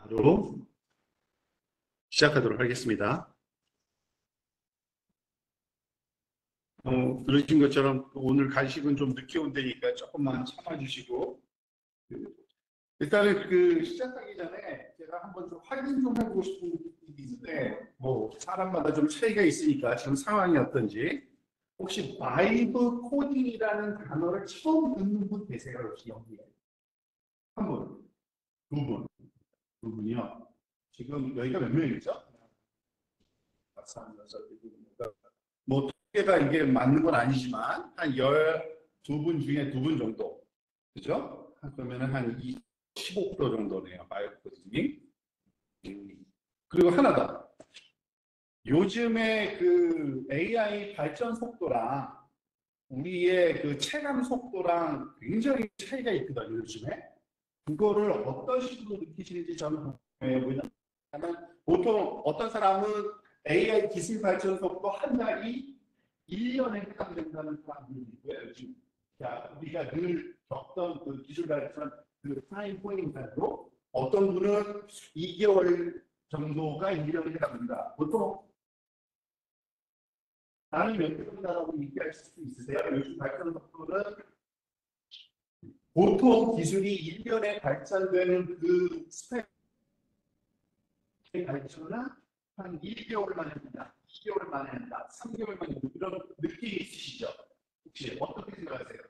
바로 시작하도록 하겠습니다. 들으신 것처럼 오늘 간식은 좀 늦게 온다니까 조금만 참아주시고, 일단은 시작하기 전에 제가 한번 좀 확인 좀 해보고 싶은 게 있는데, 사람마다 좀 차이가 있으니까 지금 상황이 어떤지. 혹시 바이브 코딩이라는 단어를 처음 듣는 분 계세요? 혹시 여기에? 한 분, 두 분, 두 분이요. 지금 여기가 몇 명이죠? 뭐 통계가 이게 맞는 건 아니지만 한 12분 중에 2분 정도, 그죠? 그러면 한 15% 정도네요, 바이오 코딩이. 그리고 하나 더, 요즘에 AI 발전 속도랑 우리의 체감 속도랑 굉장히 차이가 있거든요, 요즘에. 그거를 어떤 식으로 느끼시는지 저는 궁금해요. 보통 어떤 사람은 AI 기술 발전 속도 한 달이 1년에 해당된다는 사람들이 있고요. 요즘 우리가 늘 겪던 기술 발전 타임 포인트로 어떤 분은 2개월 정도가 1년에 해당된다. 보통 나는 몇 개월이라고 얘기할 수 있으세요? 요즘 발전 속도는 보통 기술이 1년에 발전되는 스펙 발전은 한 1개월 만에 한다, 2개월 만에 한다, 3개월 만에 한다, 그런 느낌이 있으시죠? 혹시 어떻게 생각하세요?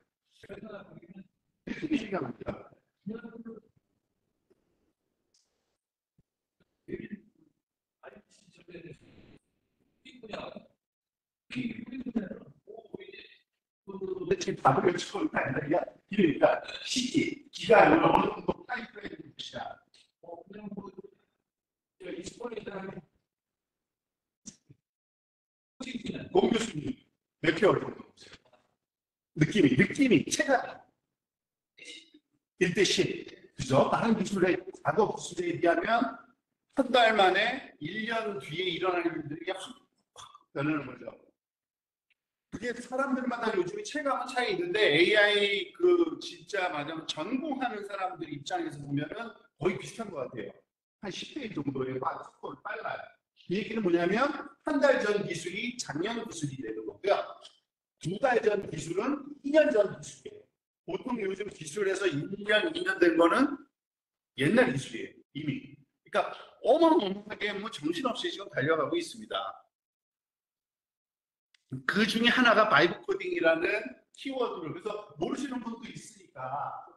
느낌이 생각합니다. 지금 답을 처음 하니까 그러니까 시기, 기간을 어느 정도 타임프레임을 봅시다. 그냥 이스포에다가 공 교수님 몇 개월 정도 보세요? 느낌이 체가 1대 10, 그죠? 다른 기술의 작업 기술에 비하면 한 달 만에 1년 뒤에 일어나는 일들이 확 변하는 거죠. 그게 사람들마다 요즘에 체감은 차이 있는데 AI 진짜 맞아 전공하는 사람들 입장에서 보면은 거의 비슷한 것 같아요. 한 10배 정도의 속도를 빨라요. 이 얘기는 뭐냐면 한 달 전 기술이 작년 기술이 되는 거고요. 2달 전 기술은 2년 전 기술이에요. 보통 요즘 기술에서 1년, 2년 된 거는 옛날 기술이에요, 이미. 그러니까 어마어마하게 정신없이 지금 달려가고 있습니다. 그 중에 하나가 바이브 코딩이라는 키워드를, 그래서 모르시는 분도 있으니까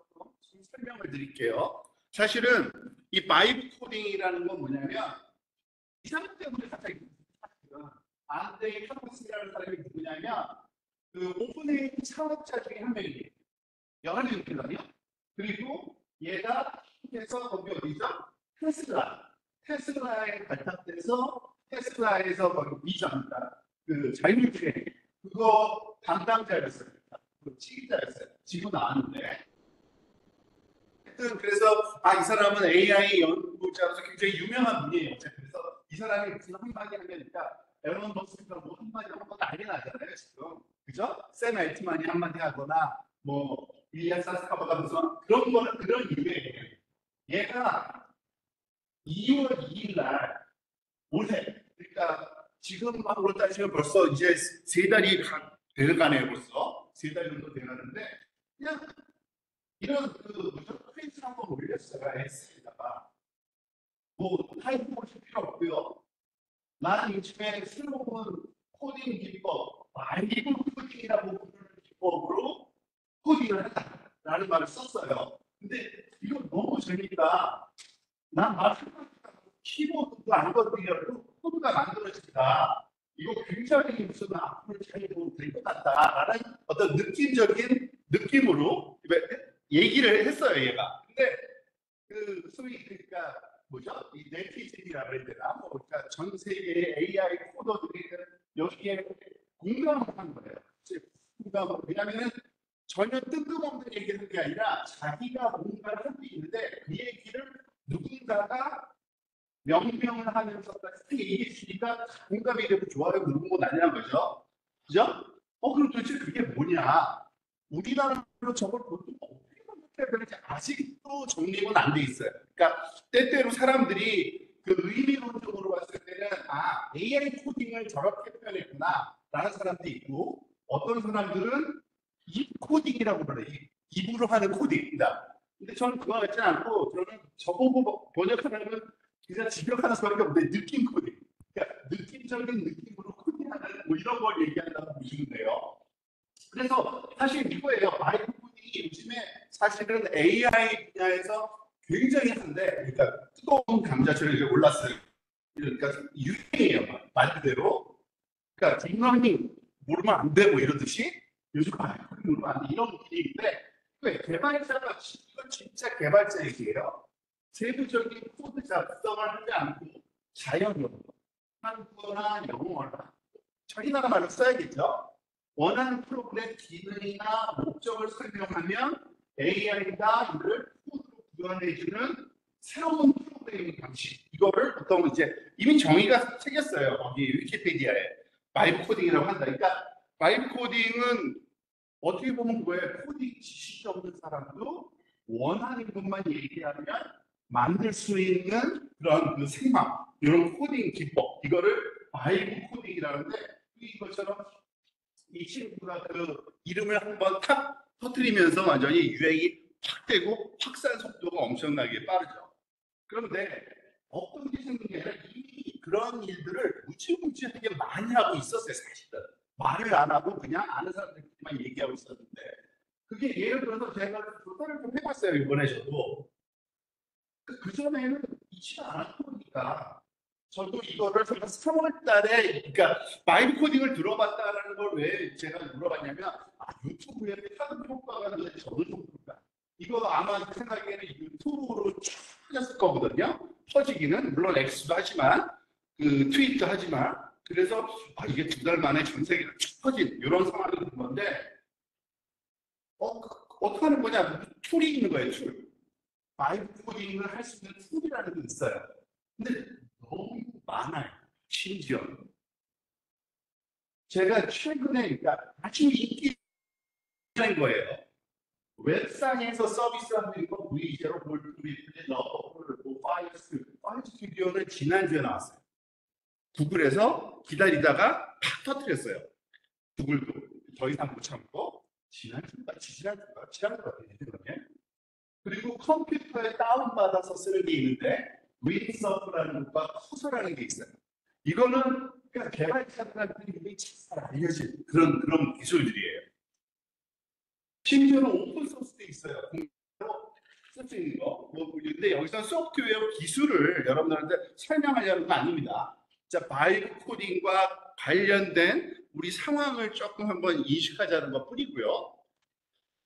좀 설명을 드릴게요. 사실은 이 바이브 코딩이라는 건 뭐냐면 이 사람 때문에 갑자기 안데이 카퍼스라는 사람이 누구냐면 오픈AI 창업자 중에 한 명이에요. 영화를 읽거든요. 그리고 얘가 해서 거기 어디죠? 테슬라에 발탁돼서 테슬라에서 거기 비전입니다. 자율주행 그거 담당자였어요. 책임자였어요. 지금 나왔는데. 하여튼 그래서 이 사람은 AI 연구자로서 굉장히 유명한 분이에요. 그래서 이 사람이 무슨 한마디 하니까 에런 머스크가 뭐 한마디 하면 난리 나잖아요. 지금. 그죠? 샘 알트만이 한마디 하거나 일리안 사스카바가 무슨 그런 이유예요. 얘가 2월 2일 날 올해, 그러니까 지금으로 따지면 벌써 이제 3달이 돼가네요. 벌써 3달 정도 돼가는데 그냥 이런 트윗을 한번 올렸어요. X에다가 타이പ്പ് 보실 필요 없고요. 나는 요즘에 새로운 코딩 기법, 바이블 코딩이라고 부르는 기법으로 코딩을 했다라는 말을 썼어요. 근데 이거 너무 재밌다. 난 키보드도 안 거든요. 코드가 만들어진다. 이거 굉장히 무슨 앞으로 잘 될 것 같다라는 어떤 느낌적인 느낌으로 얘기를 했어요, 얘가. 근데 소위 그러니까 뭐죠? 이 네티즌이라고 해야 되나? 그러니까 전 세계의 AI 코더들이 여기에 공감을 한 거예요. 공감을. 왜냐하면 전혀 뜬금없는 얘기를 하는 게 아니라 자기가 뭔가를 하고 있는데 그 얘기를 누군가가 명명을 하면서 얘기해 주니까 공감이 되고 좋아요 누르고 난리난 거죠. 그죠? 그럼 도대체 그게 뭐냐? 우리나라로 저걸 보통 어떻게 아직도 정립은 안 돼 있어요. 그러니까 때때로 사람들이 그 의미론적으로 봤을 때는 AI 코딩을 저렇게 표현했구나 라는 사람도 있고, 어떤 사람들은 입 코딩이라고 그래요. 입으로 하는 코딩이다. 근데 저는 그거 같지 않고, 저는 저보고 번역하려면 그냥 직역하는 수밖에 없는데 느낌 코딩. 그러니까 느낌적인 느낌으로 코딩하는 뭐 이런 걸 얘기한다고 보시면 돼요. 그래서 사실 이거예요. 바이브 코딩이 요즘에 사실은 AI 분야에서 굉장히 한데, 그러니까 뜨거운 감자처럼 이렇게 올랐어요. 그러니까 유행이에요, 말 그대로. 그러니까 딥러닝 모르면 안 되고 이러듯이 요즘 바이브 코딩 모르면 안 돼, 이런 분위기인데, 왜 개발자가 이건 진짜 개발자 얘기예요. 세부적인 코드 작성을 하지 않고 자연으로 한국어나 영어나 자기 나라 말로 써야겠죠. 원하는 프로그램 기능이나 목적을 설명하면 AI가 이를 코드로 구현해주는 새로운 프로그래밍 방식. 이거를 보통 이제 이미 정의가 생겼어요. 거기 위키피디아에 바이브 코딩이라고 한다. 그러니까 바이브 코딩은 어떻게 보면 그거에 코딩 지식이 없는 사람도 원하는 것만 얘기하면 만들 수 있는 그런 그 생방, 이런 코딩 기법, 이거를 바이브 코딩이라는데, 이것처럼 이 친구가 그 이름을 한번 탁 터뜨리면서 완전히 유행이 확 되고 확산 속도가 엄청나게 빠르죠. 그런데 어떤 게 생긴 게 아니라 이미 그런 일들을 무지무지하게 많이 하고 있었어요, 사실은. 말을 안 하고 그냥 아는 사람들끼리만 얘기하고 있었는데, 그게 예를 들어서 제가 조사를 좀 해봤어요, 이번에 저도. 그전에는 있지가 않았다 보니까 저도 이거를 3월 달에, 그러니까 마이브 코딩을 들어봤다라는 걸 왜 제가 물어봤냐면, 유튜브에 하도 효과가 나는데 저도 좀 볼까. 이거 아마 생각에는 유튜브로 쭉 퍼졌을 거거든요. 퍼지기는 물론 X도 하지만 그 트윗도 하지만, 그래서 이게 2달 만에 전 세계로 쭉 퍼진 이런 상황이 된 건데, 어떻게 하는 거냐? 툴이 있는 거예요, 툴. 마이브 코딩을 할 수 있는 툴이라는 게 있어요. 근데 너무 많아요. 심지어 제가 최근에, 그러니까 아주 인기 있는 거예요. 웹상에서 서비스하는 거 V0, 볼트리플리, 러버풀, 파일 스튜디오는 지난주에 나왔어요. 구글에서 기다리다가 팍 터뜨렸어요. 구글도 더 이상 못 참고 지난주가 되거든요. 그리고 컴퓨터에 다운받아서 쓰는 게 있는데 윈서프라는 것과 커서라는 게 있어요. 이거는 그냥 개발자들한테 잘 알려진 그런 기술들이에요. 심지어는 오픈소스도 있어요. 공짜로 쓸 수 있는 거. 근데 여기서 소프트웨어 기술을 여러분들한테 설명하려는 거 아닙니다. 자, 바이브 코딩과 관련된 우리 상황을 조금 한번 인식하자는 것 뿐이고요.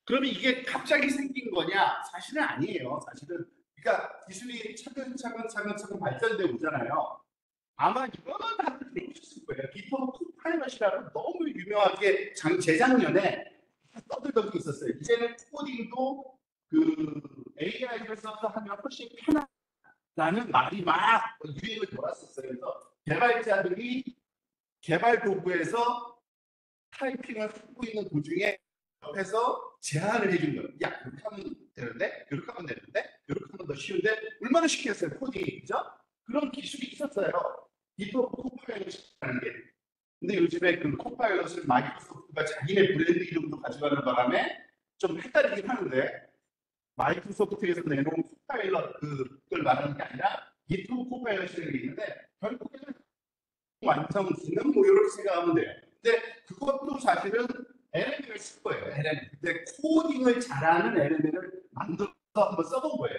그러면 이게 갑자기 생긴 거냐? 사실은 아니에요. 사실은. 그러니까 기술이 차근차근 발전돼 오잖아요. 아마 이거는 다들 들어보셨을 거예요. 기토 코파일럿이라고 너무 유명하게 재작년에 떠들던 게 있었어요. 이제는 코딩도 그 AI를 써서 하면 훨씬 편하다는 말이 막 유행을 돌았었어요. 그래서 개발자들이 개발 도구에서 타이핑을 하고 있는 도중에 옆에서 제안을 해준 거예요. 야, 이렇게 하면 되는데, 이렇게 하면 되는데, 이렇게 하면 더 쉬운데, 얼마나 쉽겠어요, 코딩이, 그죠? 그런 기술이 있었어요. 이거 코파일럿이라는 게. 근데 요즘에 그 코파일럿을 마이크로소프트가 자기네 브랜드 이름으로 가져가는 바람에 좀 헷갈리긴 하는데, 마이크로소프트에서 내놓은 코파일럿 그걸 말하는 게 아니라 기토 코파일럿이라는 게 있는데, 결국에는 완성기는 뭐 이렇게 생각하면 돼요. 근데 그것도 사실은 LLM을 쓸 거예요. LLM. 근데 코딩을 잘하는 LLM을 만들어서 한번 써본 거예요.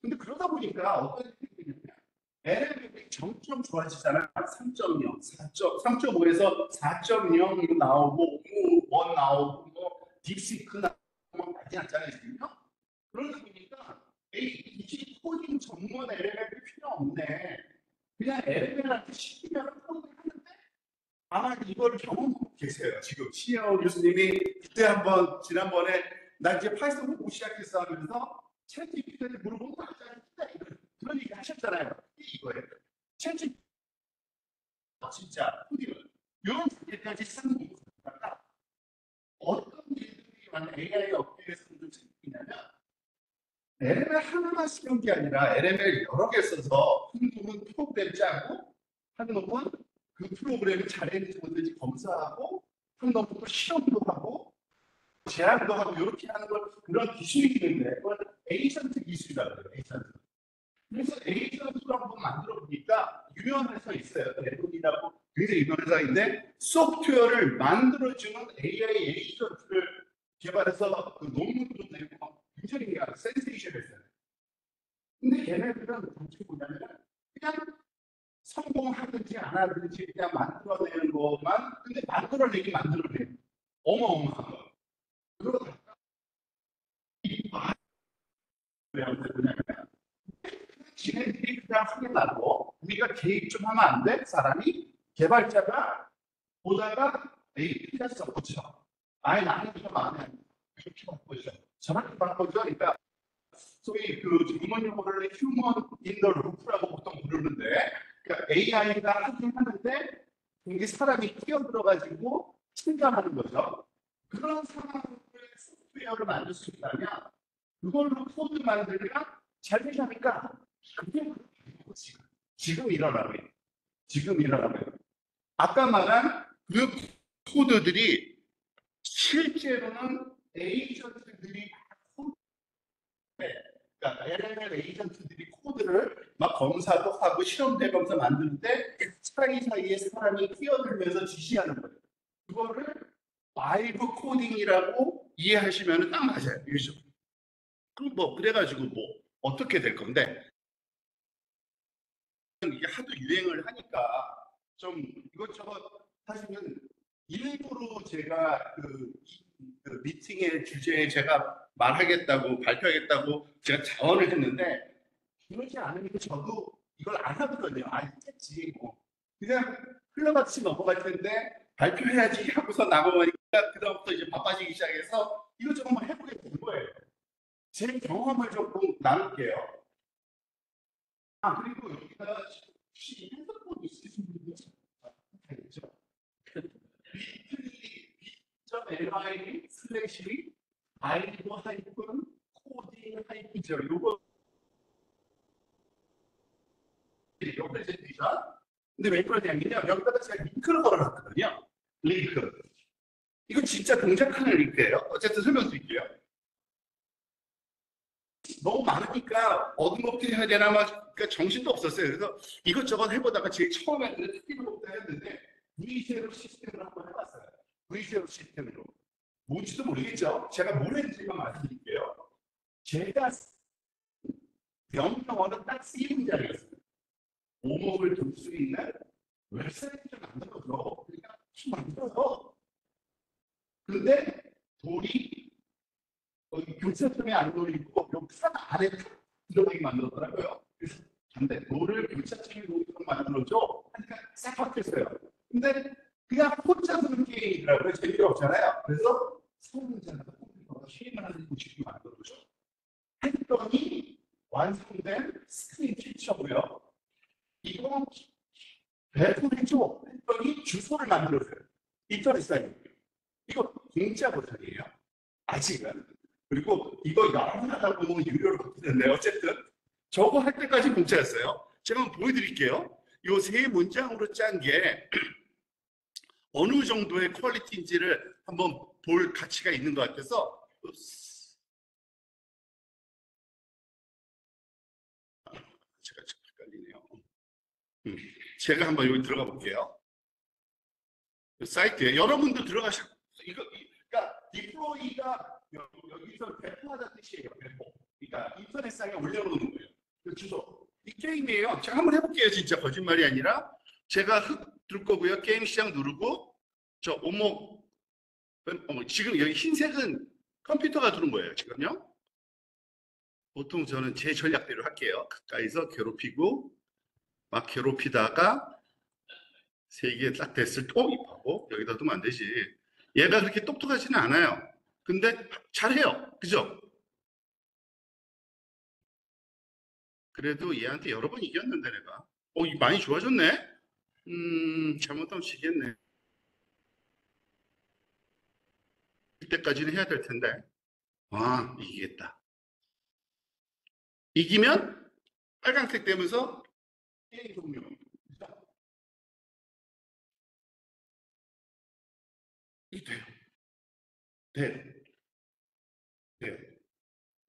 근데 그러다 보니까 어떤 일이 생기냐면 LLM이 점점 좋아지잖아요. 3.0, 3.5에서 4.0 나오고 5 나오고 뭐 딥시크 나오고 많이 났잖아요. 지금요. 그러다 보니까 이 코딩 전문 LLM이 필요 없네. 그냥 LLM한테 시키면 코딩 하는데, 아마 이걸 경험하고 계세요. 지금 신영 교수님이 그때 한번 지난번에 나 이제 파이썬 공부 시작했어 하면서 챗GPT한테 물어보고 그런 얘기 하셨잖아요. 이거예요. 챗GPT 진짜 코딩을 이런 단계까지 쓰는 공부가 어떤 일들이 만약 AI 업계에서 좀 생기냐면 LML 하나만 쓰는 게 아니라 LML 여러 개 써서 한 놈은 프로그램 짜고 한 놈은 그 프로그램이 잘했는지 못했는지 검사하고 한 놈은 또 시험도 하고 제안도 하고 이렇게 하는 걸 그런 기술이 있는데 그걸 에이전트 기술이라고 해요. 에이전트. 그래서 에이전트를 한번 만들어 보니까 유명한 회사 있어요. 레몬이라고 굉장히 유명한 회사인데 소프트웨어를 만들어주는 AI 에이전트를 개발해서 그 논문도 내고 굉장히 센세이션했어요. 근데 얘네들은 어떻게 보냐면 그냥 성공하든지 안 하든지 그냥 만들어내는 것만 근데 만들어내기 만들어내 어마어마한 거. 그러다가 이 말이 뭐냐면 지네들이 그냥 확인하고 우리가 개입 좀 하면 안 돼? 사람이 개발자가 보다가 에이 틀렸어 그렇죠? 아예 나는 좀 안 해. 이렇게 바꿔줘. 저렇게 바꿔줘. 그러니까 소위 그 전문 용어를 휴먼 인더 루프라고 보통 부르는데 그러니까 AI가 하긴 하는데 이게 사람이 끼어들어가지고 침잠하는 거죠. 그런 상황의 소프트웨어를 만들 수 있다면 그걸로 코드 만들면 잘 되냐니까 그게 지금 일어나고 있는 지금 일어나고 있는 아까 말한 그 코드들이 실제로는 에이전트들이 그러니까 LLM 에이전트들이 코드를 막 검사도 하고 시험 대검사 만드는데 사이사이에 사람이 끼어들면서 지시하는 거예요. 그거를 바이브 코딩이라고 이해하시면 딱 맞아요. 요즘. 그럼 뭐 그래가지고 뭐 어떻게 될 건데 이게 하도 유행을 하니까 좀 이것저것 사실은 일부러 제가 그 미팅의 주제에 제가 말하겠다고 발표하겠다고 제가 자원을 했는데 그러지 않으니까 저도 이걸 안 하거든요. 알겠지 뭐 그냥 흘러갔지 넘어갈 텐데 발표해야지 하고서 나가보니까 그다음부터 이제 바빠지기 시작해서 이것저것 한번 해보게 된 거예요. 제 경험을 조금 나눌게요. 아 그리고 여기다가 혹시 핸드폰 있으신 분들 알겠죠? bit.ly 슬래시 바이브 하이픈 코딩 하이픈 제로 요거 프레젠테이션. 근데 왜 그러냐면요. 여기다가 제가 링크를 걸어놨거든요. 링크. 이거 진짜 동작하는 링크예요. 어쨌든 설명드릴게요. 너무 많으니까 어둠없게 해야 되나 막 그러니까 정신도 없었어요. 그래서 이것저것 해보다가 제일 처음에는 특기부터 했는데 V제로 시스템을 한번 해봤어요. V제로 시스템으로. 뭔지도 모르겠죠. 제가 뭘 했는지만 말씀드릴게요. 제가 명령어는 딱 세 문장이었어요. 오목을 둘 수 있는 웹사이트를 만들어서 그러니까 만들어서 근데 돌이 교차점에 안 돌리고 산 안에 들어가게 만들었더라고요. 그래서 근데 돌을 교차점에 놓도록 만들어줘 하니까 싹 바뀌었어요. 근데 그냥 혼자 쓰는 게임이더라고요. 재미가 없잖아요. 그래서 성문자나 컴퓨터가 시행을 하는 구식이 만들어줘. 했더니 완성된 스크린 캡처고요. 이거 배포해줘 했더니 주소를 만들었어요. 인터넷 사이트. 이거 공짜 버전이에요. 아직은. 그리고 이거 영원하다 보면 유료로 바뀌는데 어쨌든 저거 할 때까지 공짜였어요. 제가 한번 보여드릴게요. 이 세 문장으로 짠 게 어느 정도의 퀄리티인지를 한번 볼 가치가 있는 것 같아서 제가 좀 헷갈리네요. 제가 한번 여기 들어가 볼게요. 사이트에 여러분도 들어가시 이거 그러니까 디플로이가 여기서 배포하다는 뜻이에요. 배포. 그러니까 인터넷상에 올려놓는 거예요. 그 주소. 이 게임이에요. 제가 한번 해볼게요. 진짜 거짓말이 아니라 제가 흙 둘 거고요. 게임 시작 누르고 저 오목 지금 여기 흰색은 컴퓨터가 두는 거예요. 지금요. 보통 저는 제 전략대로 할게요. 가까이서 괴롭히고 막 괴롭히다가 세 개 딱 됐을 때 입하고 여기다 두면 안 되지. 얘가 그렇게 똑똑하지는 않아요. 근데 잘해요. 그죠? 그래도 얘한테 여러 번 이겼는데 내가. 많이 좋아졌네? 잘못하면 지겠네. 그때까지는 해야 될 텐데. 아, 이기겠다. 이기면 빨간색 되면서 게임 종료. 이게 돼요. 돼. 돼요.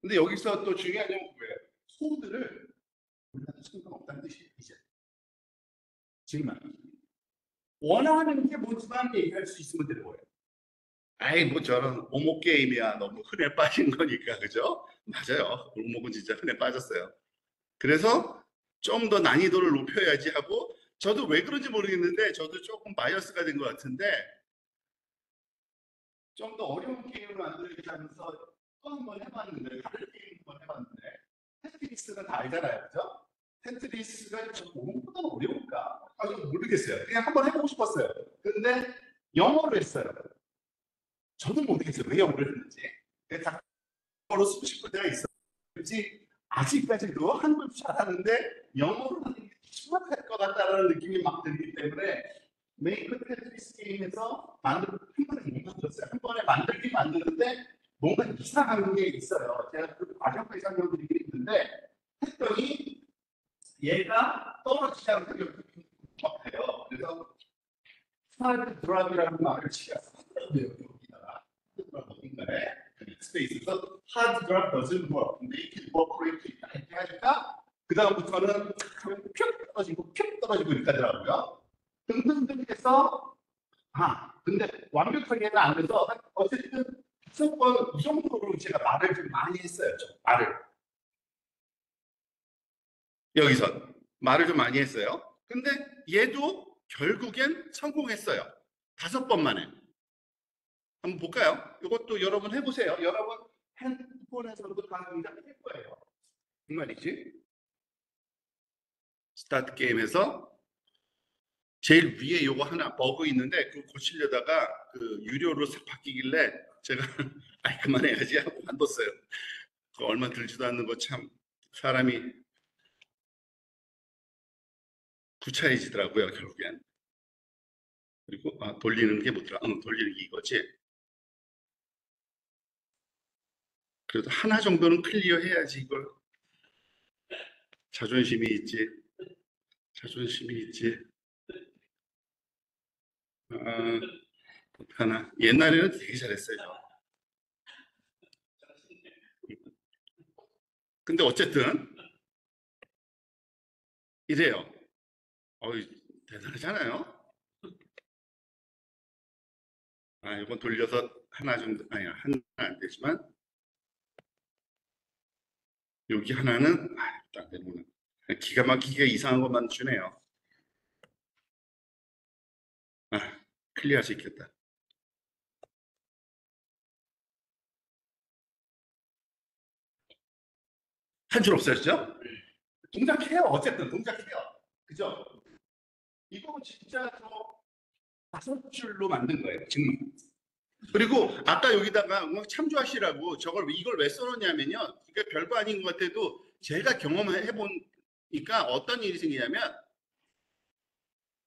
근데 여기서 또 중요한 점은 뭐예요? 코드를 우리나라 상관없다는 뜻이에요. 이제. 지금은. 원하는 게 뭔지만 얘기할 수 있으면 되는 거예요. 아이, 뭐 저런 오목 게임이야. 너무 흔해 빠진 거니까, 그죠? 맞아요. 오목은 진짜 흔해 빠졌어요. 그래서 좀 더 난이도를 높여야지 하고, 저도 왜 그런지 모르겠는데, 저도 조금 바이어스가 된 것 같은데, 좀 더 어려운 게임을 만들기 하면서 또 한 번 해봤는데, 다른 게임 한번 해봤는데, 테트리스는 다 알잖아요. 그죠? 테트리스가 좀 오목보다 어려울까? 아, 좀 모르겠어요. 그냥 한번 해보고 싶었어요. 근데 영어로 했어요. 저도 모르겠어요. 왜 영어를 했는지. 영어로 쓰고 싶을 때가 있어요. 왠지 아직까지도 한글 잘하는데 영어로 하는 게 심각할 것 같다는 느낌이 막 들기 때문에 메이크 테트리스 게임에서 만들고 한 번에 못 만들었어요. 한 번에 만들긴 만드는데 뭔가 이상한 게 있어요. 제가 그 과정까지 설명드리긴 했는데 했더니 얘가 떨어지지 않고 여기 같아요. 그래서 스타트 드랍이라는 말을 치가 썼더라고요. 여기다가 어딘가에 스페이스에서 hard drop doesn't work, make it work correctly 이렇게 하니까 그 다음부터는 쭉 떨어지고 쭉 떨어지고 이렇게 하더라고요. 등등등 해서 근데 완벽하게는 안 돼서 어쨌든 무조건 이 정도로 제가 말을 좀 많이 했어요. 말을 여기서 말을 좀 많이 했어요. 근데 얘도 결국엔 성공했어요. 5번 만에. 한번 볼까요? 이것도 여러분 해보세요. 여러분 핸드폰에서도 가능할 거예요. 정말이지? 스타트 게임에서 제일 위에 요거 하나 버그 있는데 그거 고치려다가 그 유료로 싹 바뀌길래 제가 아이 그만해야지 하고 관뒀어요. 그 얼마 들지도 않는 거 참 사람이 구차해지더라고요 결국엔. 그리고 돌리는 게 뭐더라? 돌리는 게 이거지. 그래도 하나 정도는 클리어 해야지 이걸. 자존심이 있지. 자존심이 있지. 아, 하나. 옛날에는 되게 잘했어요. 근데 어쨌든 이래요. 어이, 대단하잖아요. 이건 돌려서 하나 정도, 아니야, 하나 안 되지만, 여기 하나는, 안 되는구나. 기가 막히게 이상한 것만 주네요. 아, 클리어할 수 있겠다. 한 줄 없어졌죠? 동작해요. 어쨌든 동작해요. 그죠? 이거 진짜 저 5줄로 만든 거예요. 정말. 그리고 아까 여기다가 참조하시라고 이걸 왜 써놓냐면요. 그러니까 별거 아닌 것 같아도 제가 경험해 보니까 어떤 일이 생기냐면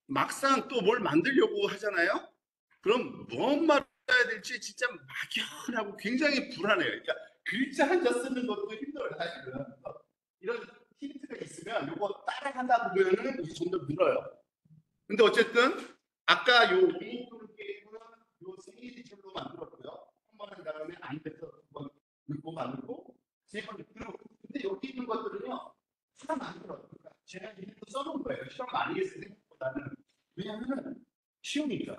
막상 또 뭘 만들려고 하잖아요. 그럼 뭔 말을 해야 될지 진짜 막연하고 굉장히 불안해요. 그러니까 글자 한자 쓰는 것도 힘들어요, 사실은. 이런 힌트가 있으면 이거 따라한다 보면은 이게 좀 더 늘어요. 근데 어쨌든 아까 요 리모컨 게임은 요 세이지로 만들었고요. 한 번 한 다음에 안 돼서 한번 읽고 만들고 세 번 읽고. 근데 여기 있는 것들은요 다 만들어요. 그러니까 제가 일부 써놓은 거예요. 시험 많이 했을 생각보다는. 왜냐하면 쉬우니까.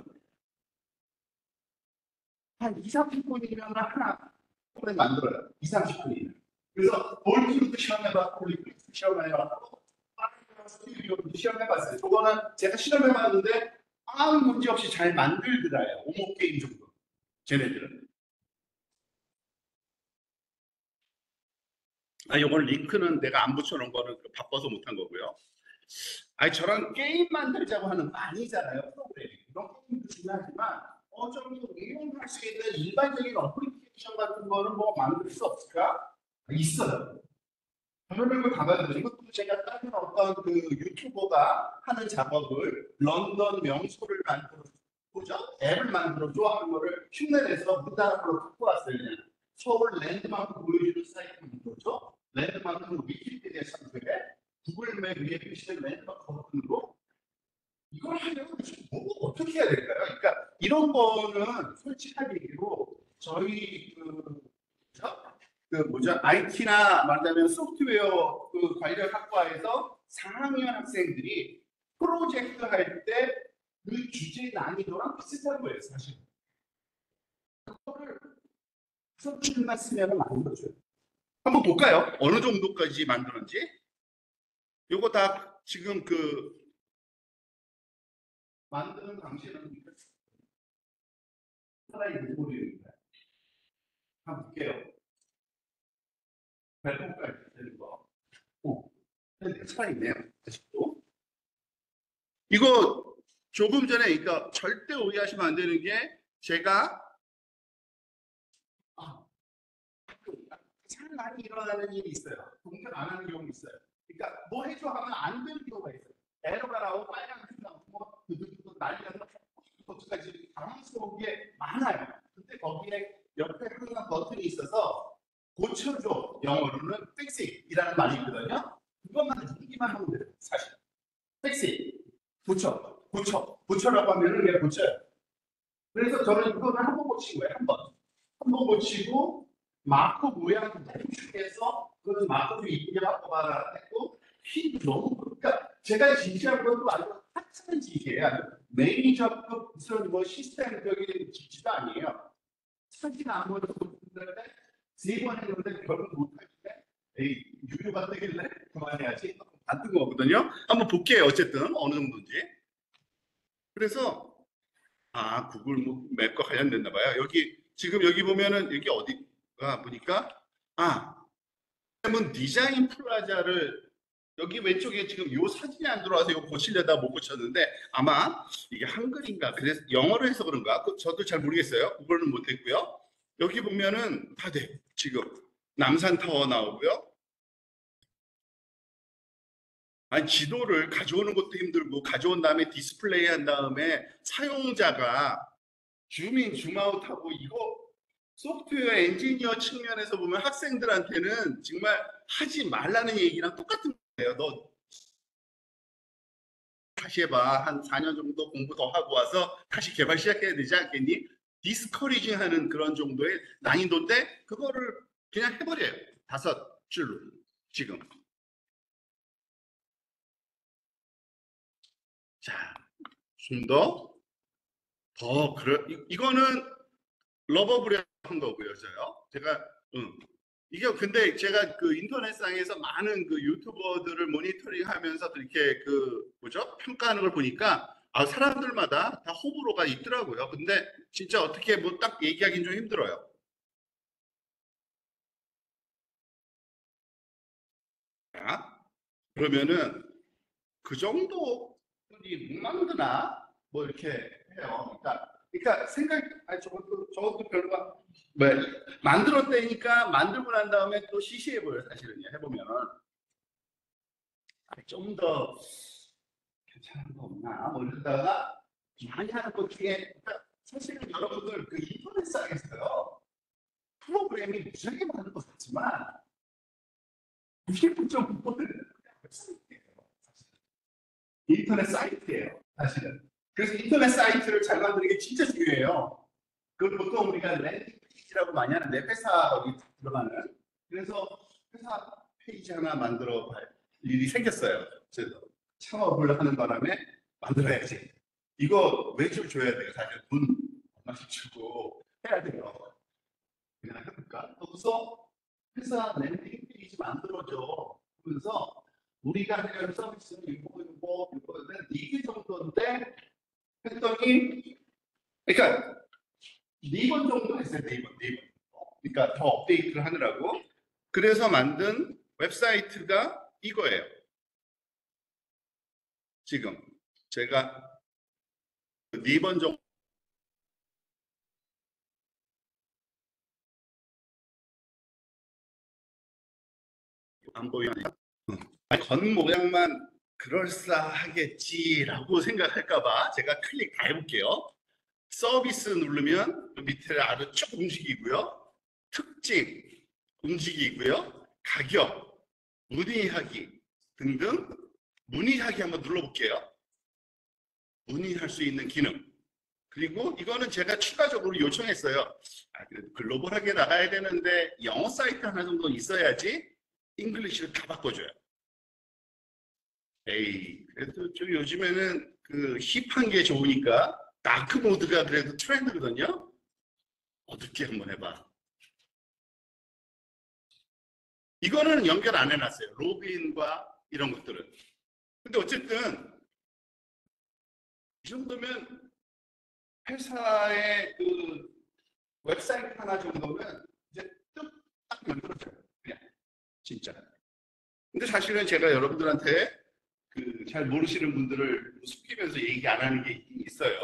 한 2, 30분이면 하나 만들어요. 2, 30분이면. 그래서 볼트도 시험해봤고, 리플렉스 시험해봤고, 스튜디오도 시험해봤어요. 저거는 제가 시험해봤는데 아무 문제 없이 잘 만들더라요. 오목 게임 정도. 쟤네들은. 요건 링크는 내가 안 붙여놓은 거는 바빠서 못한 거고요. 저런 게임 만들자고 하는 거 아니잖아요. 프로그램. 이런 게임도 중요하지만 좀 응용할 수 있는 일반적인 어플리케이션 같은 거는 뭐 만들 수 없을까? 있어요. 설명을 가봐야 돼요. 이것도 제가 다른 어떤 그 유튜버가 하는 작업을 런던 명소를 만들어 보죠. 앱을 만들어줘 하는 거를 흉내내서 문단으로 갖고 왔어요. 그냥. 서울 랜드마크 보여주는 사이트 만들어줘. 랜드마크는 위키피디아 참조에 구글맵 위에 표시된 랜드마크 버튼으로 이걸 하려면 뭐 어떻게 해야 될까요? 그러니까 이런 거는 솔직하게 얘기로 저희 뭐죠? IT나 말하자면 소프트웨어 관련 학과에서 4학년 학생들이 프로젝트 할 때 그 주제 난이도랑 비슷한 거예요, 사실. 그거를 서술만 쓰면 안 되죠. 한번 볼까요? 어느 정도까지 만드는지. 요거 다 지금 만드는 방식은 살아있는 소리입니다. 한번 볼게요. 발톱까지 되는 거. 오, 근데 살아있네요. 아직도. 이거 조금 전에, 그러니까 절대 오해하시면 안 되는 게 제가 잘 많이 일어나는 일이 있어요. 동작 안 하는 경우 있어요. 그러니까 뭐 해줘 하면 안 되는 경우가 있어요. 에러가 나오고 빨간색 나오고 난리가 나서 어떡하지 당황스러운 게 많아요. 근데 거기에 옆에 항상 버튼이 있어서 고쳐줘, 영어로는 fix it이라는 말이 있거든요. 그것만 누르기만 하면 돼요. 사실 fix it, 고쳐라고 하면은 그냥 고쳐요. 그래서 저는 이거는 한 번 고친 거예요. 한 번 고치고 마크 모양 중에서 그것도 마크 좀 이쁘게 바꿔봐라 했고, 핀 너무, 그러니까 제가 진시한 것도 아주 하찮은 짓이에요. 매니저급 무슨 뭐 시스템적인 짓도 아니에요. 사진 아무것도 못했는데 3번 했는데 결국 못하길래 에이 유료가 되길래 그만해야지 안 뜬 거거든요. 한번 볼게요. 어쨌든 어느 정도인지. 그래서 구글 맵과 관련됐나 봐요. 지금 여기 보면은 여기 어디가 보니까 그러면 디자인 플라자를 여기 왼쪽에 지금 요 사진이 안 들어와서 이거 고치려다 못 고쳤는데 아마 이게 한글인가 그래서 영어로 해서 그런가 저도 잘 모르겠어요. 그거는 못했고요. 여기 보면은 다 돼. 지금 남산타워 나오고요. 아니 지도를 가져오는 것도 힘들고 가져온 다음에 디스플레이 한 다음에 사용자가 줌인 줌아웃하고 이거 소프트웨어 엔지니어 측면에서 보면 학생들한테는 정말 하지 말라는 얘기랑 똑같은 거예요. 너 다시 해봐. 한 4년 정도 공부 더 하고 와서 다시 개발 시작해야 되지 않겠니? 디스커리징 하는 그런 정도의 난이도인데 그거를 그냥 해버려요. 5줄로 지금. 자, 좀 이거는 러버브레 한 거고요, 저요. 제가 이게 근데 제가 인터넷상에서 많은 유튜버들을 모니터링하면서 이렇게 뭐죠? 평가하는 걸 보니까 사람들마다 다 호불호가 있더라고요. 근데 진짜 어떻게 뭐 딱 얘기하기는 좀 힘들어요. 자, 그러면은 그 정도들이 못 만드나 뭐 이렇게 해요. 그러니까 저것도 별로가 뭐 만들었다니까 만들고 난 다음에 또 시시해 보여요. 사실은요. 해보면은 좀 더 괜찮은 거 없나 뭐 이러다가 많이 하는 것 중에 사실은 여러분들 인터넷상에서요 프로그램이 무지하게 많은 것 같지만 90.9%는 인터넷 사이트예요. 사실은. 그래서 인터넷 사이트를 잘 만드는 게 진짜 중요해요. 그걸 보통 우리가 랜딩 페이지라고 많이 하는데 회사 거기 들어가는. 그래서 회사 페이지 하나 만들어 볼 일이 생겼어요. 그래서 창업을 하는 바람에 만들어야지. 이거 매출 줘야 돼요. 사실 돈 얼마씩 주고 해야 돼요. 그냥 해볼까? 그래서 회사 랜딩 페이지 만들어줘. 그러면서 우리가 하는 서비스는 이거는 4개 정도인데 했더니 그러니까 4번 정도 했어요. 4번. 그러니까 더 업데이트를 하느라고. 그래서 만든 웹사이트가 이거예요. 지금 제가 4번 정도 안 보이네요. 겉모양만 그럴싸하겠지라고 생각할까봐 제가 클릭 다 해볼게요. 서비스 누르면 밑에 아래로 쭉 움직이고요. 특징 움직이고요. 가격, 문의하기 등등 문의하기 한번 눌러볼게요. 문의할 수 있는 기능. 그리고 이거는 제가 추가적으로 요청했어요. 그래도 글로벌하게 나가야 되는데 영어 사이트 하나 정도 있어야지 잉글리시를 다 바꿔줘요. 에이, 그래도 좀 요즘에는 그 힙한 게 좋으니까 다크 모드가 그래도 트렌드거든요. 어떻게 한번 해봐. 이거는 연결 안 해놨어요. 로그인과 이런 것들은. 근데 어쨌든 이 정도면 회사의 그 웹사이트 하나 정도면 이제 뚝딱 만들어져요. 그냥 진짜. 근데 사실은 제가 여러분들한테 그 잘 모르시는 분들을 속이면서 얘기 안 하는 게 있긴 있어요.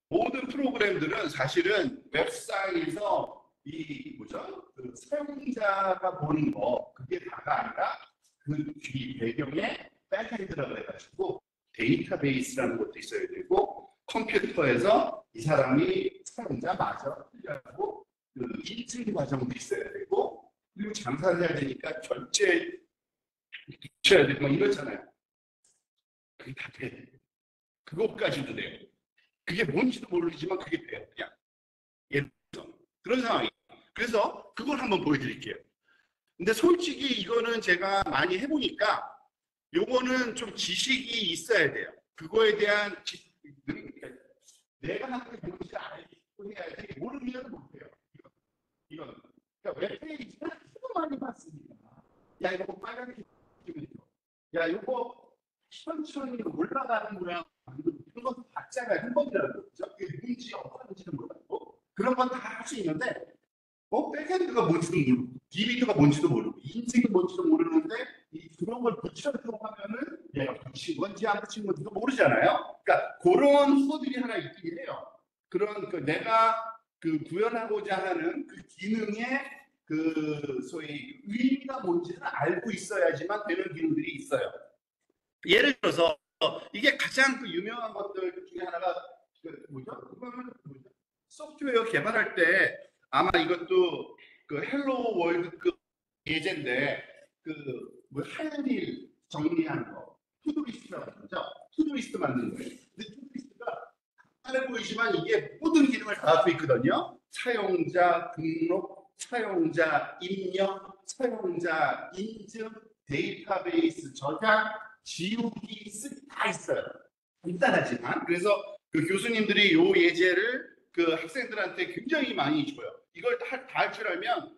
모든 프로그램들은 사실은 웹사이트에서 이 뭐죠? 그 사용자가 보는 거 그게 다가 아니라 그 뒤 배경에 백엔드라고 해가지고 데이터베이스라는 것도 있어야 되고 컴퓨터에서 이 사람이 사용자 맞아 틀리라고 그 인증 과정도 있어야 되고 그리고 장사를 해야 되니까 결제 붙여야 되고 이렇잖아요. 그게 다 돼. 그것까지도 돼요. 그게 뭔지도 모르지만 그게 돼요. 그냥 예를 들어서 그런 상황이에요. 그래서 그걸 한번 보여드릴게요. 근데 솔직히 이거는 제가 많이 해보니까 요거는 좀 지식이 있어야 돼요. 그거에 대한 내가 하는 게 뭔지 알고 해야지 모르면 못해요. 이건 그러니까 웹페이지는 하도 많이 봤으니까 야 이거 뭐 빨갛게 야 이거 천천히 올라가는 모양 그런 것도 봤잖아요. 한 번이라도 그죠? 그게 뭔지 어떤지는 몰랐고 그런 건 다 할 수 있는데 백엔드가 뭔지도 모르고 DB가 뭔지도 모르고 인증이 뭔지도 모르는데 그런 걸 붙여서 하면은 얘가 붙인 건지 안 붙인 건지도 모르잖아요. 그러니까 그런 후보들이 하나 있긴 해요. 그런 그 내가 그 구현하고자 하는 그 기능의 그 소위 의미가 뭔지는 알고 있어야지만 되는 기능들이 있어요. 예를 들어서 이게 가장 그 유명한 것들 중에 하나가 그 뭐죠? 그거는 뭐죠? 소프트웨어 개발할 때 아마 이것도 그 헬로 월드급 예제인데 그뭐 할 일 정리하는 거 투두리스트라고 하죠. 투두리스트 만드는 거예요. 근데 투두리스트가 간단해 보이지만 이게 모든 기능을 다 할 수 있거든요. 사용자 등록, 사용자 입력, 사용자 인증, 데이터베이스 저장, 지우기, 쓰기 다 있어요. 간단하지만 그래서 그 교수님들이 요 예제를 그 학생들한테 굉장히 많이 줘요. 이걸 다 할 줄 알면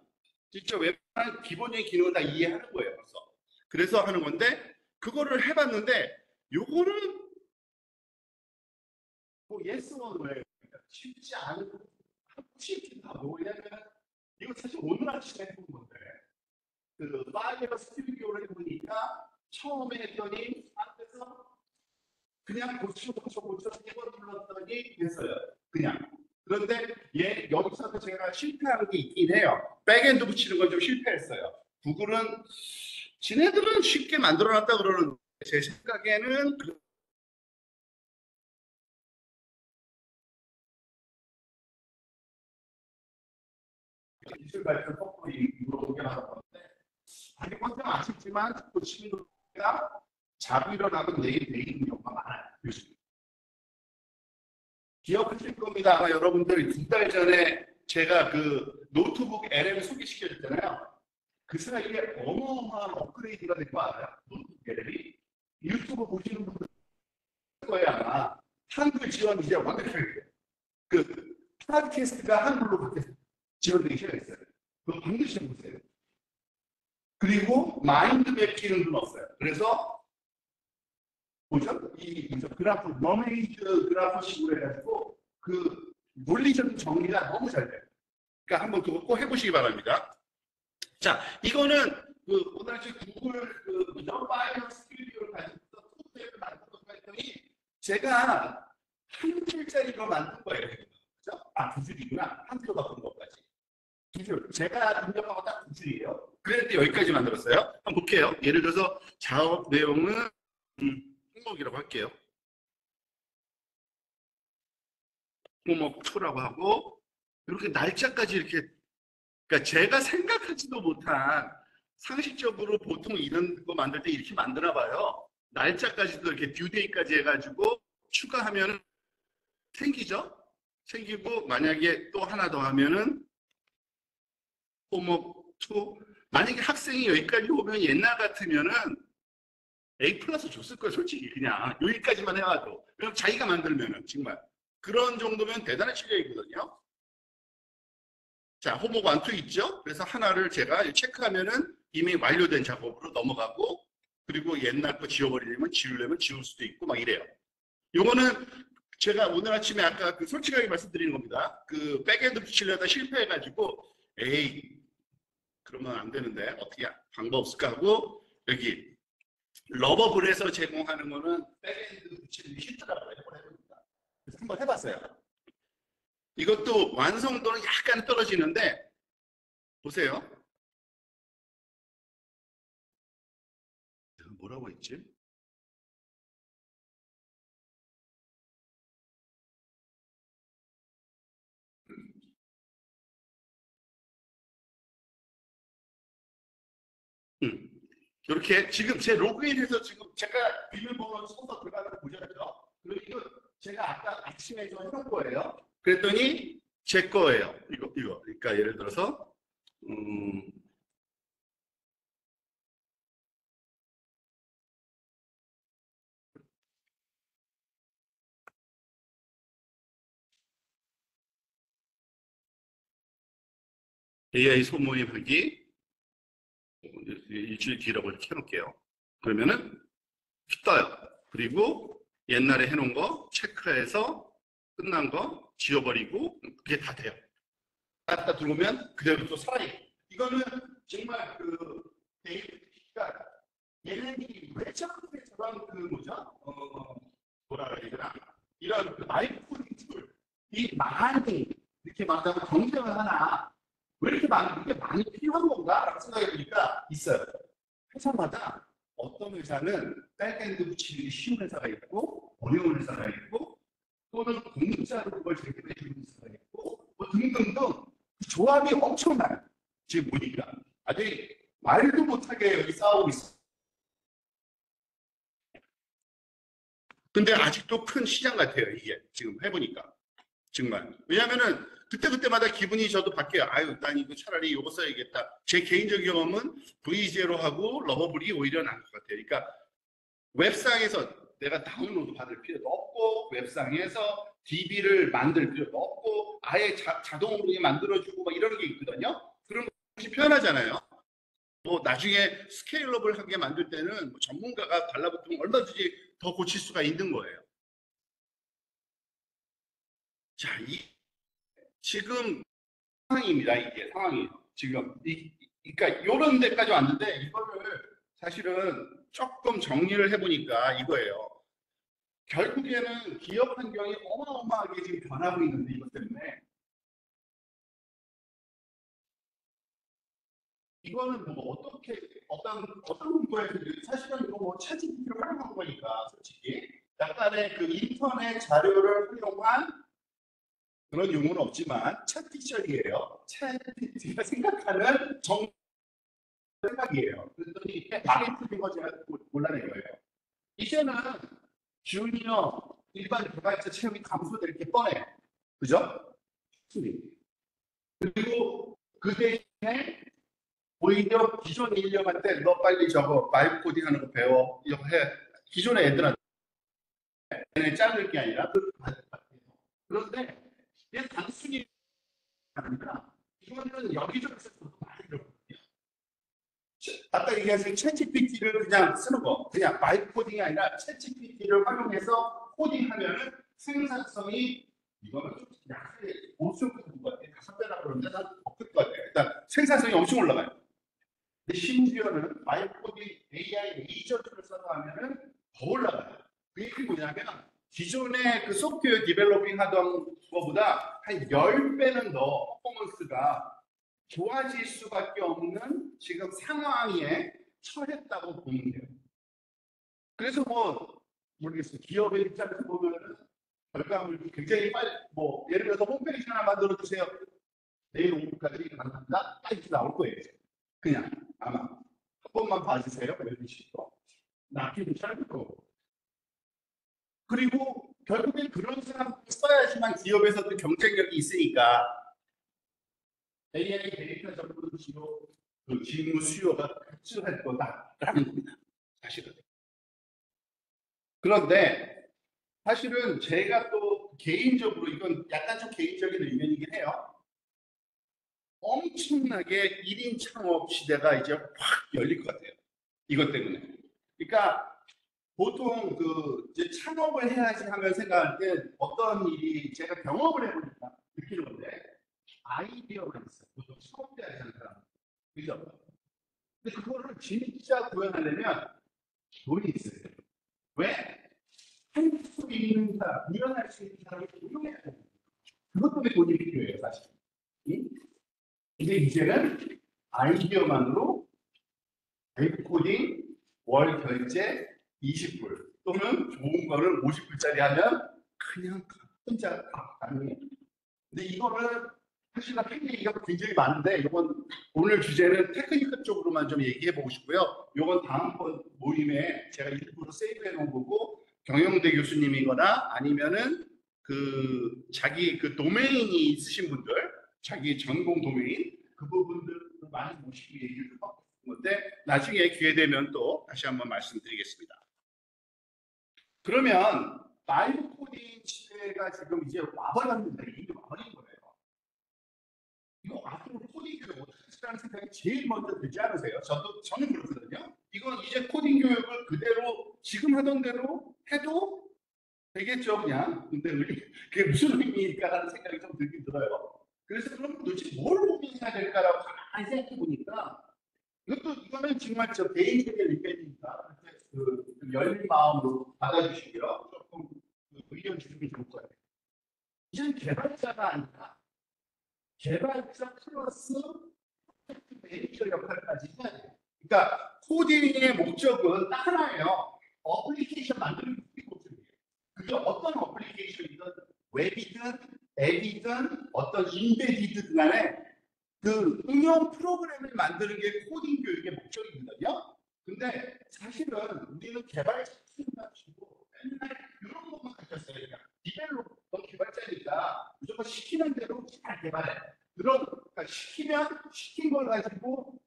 진짜 웹하는 기본적인 기능을 다 이해하는 거예요. 그래서 하는 건데 그거를 해봤는데 요거는 뭐 yes or no 쉽지 않고 쉽지 않고 왜냐면 이거 사실 오늘 아침에 해본 건데 그 파이어 스튜디오를 해보니까 처음에 했더니 앞에서 그냥 고쳐 세번 눌렀더니 됐어요. 그냥. 그런데 여기서도 제가 실패한 게 있긴 해요. 백엔드 붙이는 건 좀 실패했어요. 구글은 지네들은 쉽게 만들어놨다 그러는데 제 생각에는 기술 발전 속도 이루어오게 하는 건데 아직 கொஞ்சம் 아쉽지만 그 친구가 자고 일어나고 내일 경우가 많아요. 요즘. 기억하실 겁니다. 아마 여러분들 2달 전에 제가 그 노트북 LM 소개시켜줬잖아요. 그 사이에 어마어마한 업그레이드가 된 거 알아요? 노트북 LM이. 유튜브 보시는 분들 거에 아마 한글 지원 이제 완벽하게 돼요. 그 팟캐스트가 한글로 바뀌어서 지원되기 시작했어요. 그거 반드시 해보세요. 그리고 마인드맵 기능도 넣었어요. 그래서 뭐죠? 이 그래프 머메이드 그래프식으로 해가지고 그 논리적인 정리가 너무 잘 돼요. 그러니까 한번 그거 꼭 해보시기 바랍니다. 자, 이거는 그 오늘 아침 구글 그 파이어 스튜디오를 가지고 소프트웨어를 만들었다고 했더니 제가 한 줄짜리 거 만든 거예요. 그죠? 아, 두 줄이구나. 한 줄로 바꾼 것까지. 두 줄. 제가 능력하고 딱 두 줄이에요. 그랬는데 여기까지 만들었어요. 한번 볼게요. 예를 들어서 작업 내용은 항목이라고 할게요. 항목 2라고 하고 이렇게 날짜까지 이렇게 그러니까 제가 생각하지도 못한 상식적으로 보통 이런 거 만들 때 이렇게 만드나 봐요. 날짜까지도 이렇게 듀데이까지 해가지고 추가하면 생기죠? 생기고 만약에 또 하나 더 하면은 홈워크 2 만약에 학생이 여기까지 오면 옛날 같으면은 A 플러스 줬을 거예요. 솔직히 그냥 여기까지만 해와도. 그럼 자기가 만들면은 정말 그런 정도면 대단한 실력이거든요. 자, 홈워크 1, 2 있죠? 그래서 하나를 제가 체크하면은 이미 완료된 작업으로 넘어가고 그리고 옛날 거 지워버리려면 지우려면 지울 수도 있고 막 이래요. 요거는 제가 오늘 아침에 아까 그 솔직하게 말씀드리는 겁니다. 그 백엔드 붙이려다 실패해가지고 에이 그러면 안 되는데 어떻게 방법 없을까 하고 여기 러버블에서 제공하는 거는 백엔드 붙이기 쉽더라고요. 해봅니다. 그래서 한번 해봤어요. 이것도 완성도는 약간 떨어지는데 보세요. 뭐라고 했지? 이렇게 지금 제 로그인해서 지금 제가 비밀번호 써서 들어가는 거 보셨죠? 그리고 이거 제가 아까 아침에 좀 해놓은 거예요. 그랬더니 제 거예요. 이거. 그러니까 예를 들어서 음, AI 소모임하기 일주일 뒤라고 이렇게 해놓을게요. 그러면은 떠요. 그리고 옛날에 해놓은 거 체크해서 끝난 거 지워버리고 그게 다 돼요. 갖다 들어오면 그대로 또 살아있고. 이거는 정말 그 데이터가 얘네들이 왜 저렇게 저런 그 뭐죠? 뭐라 그래야 되나? 이런 그 마이크로딩 툴, 이 많이 이렇게 만다고 경쟁을 하나? 왜 이렇게 이게 많이 필요한 건가? 라고 생각해 보니까 있어요. 회사마다 어떤 회사는 백엔드 붙이기 쉬운 회사가 있고, 어려운 회사가 있고, 또는 공짜로 그걸 제공해 주는 회사가 있고, 뭐 등등등 조합이 엄청나요. 지금 보니까. 아직 말도 못하게 여기 싸우고 있어요. 근데 아직도 큰 시장 같아요, 이게. 지금 해보니까. 정말. 왜냐면은 그때그때마다 기분이 저도 바뀌어요. 아유, 난 이거 차라리 이거 써야겠다. 제 개인적 경험은 V0하고 러버블이 오히려 나은 것 같아요. 그러니까 웹상에서 내가 다운로드 받을 필요도 없고, 웹상에서 DB를 만들 필요도 없고, 아예 자동으로 만들어주고 막 이런 게 있거든요. 그런 것이 편하잖아요. 뭐 나중에 스케일러블하게 만들 때는 뭐 전문가가 달라붙으면 얼마든지 더 고칠 수가 있는 거예요. 자, 지금 상황입니다. 이게 상황이에요. 지금 그러니까 이런 데까지 왔는데 이거를 사실은 조금 정리를 해보니까 이거예요. 결국에는 기업 환경이 어마어마하게 지금 변하고 있는데 이것 때문에 이거는 뭐 어떻게 어떤 문구에서 사실은 이거 뭐 챗GPT를 활용한 거니까 솔직히 약간의 그 인터넷 자료를 활용한 그런 용어는 없지만 챗 픽셜이에요. 챗 GPT가 생각하는 생각이에요. 그랬더니 이게 마케팅인 거 제가 몰라낸 거예요. 이제는 주니어 일반 개발자 채용이 감소될 게 뻔해요. 그죠? 그리고 그 대신에 오히려 기존 인력한테 너 빨리 저거 바이브 코딩하는 거 배워 이거 해. 기존의 애들한테 자를 게 아니라 그런데 이게 단순히 아니라 이거는 여기저기서 많이 들어요. 아까 얘기하신 챗GPT를 그냥 쓰는 거, 그냥 바이브 코딩이 아니라 챗GPT를 활용해서 코딩하면은 생산성이 이거는 좀 약하게 엄청 큰 것 같아요. 5배나 그러는데 난더클것 같아요. 일단 생산성이 엄청 올라가요. 근데 심지어는 바이브 코딩 AI 에이전트를 써서 하면은 더 올라가요. 그게 뭐냐면 기존의 그 소프트웨어 디벨로핑 하던 거보다 한 10배는 더 퍼포먼스가 좋아질 수밖에 없는 지금 상황에 처했다고 보면 돼요. 그래서 뭐 모르겠어요. 기업의 입장에서 보면 결과물이 굉장히 빨리 뭐 예를 들어서 홈페이지 하나 만들어 주세요. 내일 오후까지 만든다. 딱 이렇게 나올 거예요. 그냥 아마. 번만 봐주세요. 멜리시도 낚이도 짧을 거고. 그리고 결국엔 그런 사람 써야지만 기업에서도 경쟁력이 있으니까 AI 데이터 전문 수요, 그 직무 수요가 급증할 거다라는 겁니다. 사실은. 그런데 사실은 제가 또 개인적으로 이건 약간 좀 개인적인 의견이긴 해요. 엄청나게 1인 창업 시대가 이제 확 열릴 것 같아요. 이것 때문에. 그러니까 보통 그 이제 창업을 해야지 하면 생각할 때 어떤 일이 제가 경험을 해보니까 느끼는 건데 아이디어가 있어요. 보통 창업해야 하는 사람. 그죠? 근데 그거를 진짜 구현하려면 돈이 있어야 돼요. 왜? 할 수 있는 사람, 구현할 수 있는 사람을 고용해야 돼요. 그것 때문에 돈이 필요해요, 사실. 응? 근데 이제는 아이디어만으로 웹 코딩, 월 결제 20불 또는 좋은 거를 50불짜리 하면 그냥 혼자 다 가능해요. 근데 이거를 사실 할 얘기가 굉장히 많은데 이건 오늘 주제는 테크니컬 쪽으로만 좀 얘기해 보고 싶고요. 이건 다음번 모임에 제가 일부러 세이브해 놓은 거고 경영대 교수님이거나 아니면은 그 자기 그 도메인이 있으신 분들, 자기 전공 도메인 그 부분들 많이 모시고 얘기를 하고 있는 건데 나중에 기회 되면 또 다시 한번 말씀드리겠습니다. 그러면 라이브 코딩 시대가 지금 이제 와버렸는데 이게 와버린 거예요. 이거 앞으로 코딩 교육 어떻게 하라는 생각이 제일 먼저 들지 않으세요? 저는 그렇거든요. 이건 이제 코딩 교육을 그대로 지금 하던 대로 해도 되겠죠, 그냥. 근데 그게 무슨 의미일까라는 생각이 좀 들긴 들어요. 그래서 그럼 도대체 뭘 고민해야 될까라고 가만히 생각해 보니까 이거는 정말 저 개인적인 의견이니까 그 열린 마음으로 받아주시고요. 조금 의견 주시면 좋을 것 같아요. 이제는 개발자가 아니라 개발자 플러스 매니저 역할까지 해야 돼요. 그러니까 코딩의 목적은 딱 하나예요. 어플리케이션 만드는 게 목적이에요. 그게 어떤 어플리케이션이든 웹이든 앱이든 어떤 인베디드 간에 그 응용 프로그램을 만드는 게 코딩 교육의 목적이거든요. 근데 사실은 우리는 개발자 키우나 치고 맨날 이런 것만 가르쳤어요. 그러니까 디벨로퍼 개발자니까 무조건 시키는 대로 잘 개발해. 그러니까 시키면 시킨 걸 가지고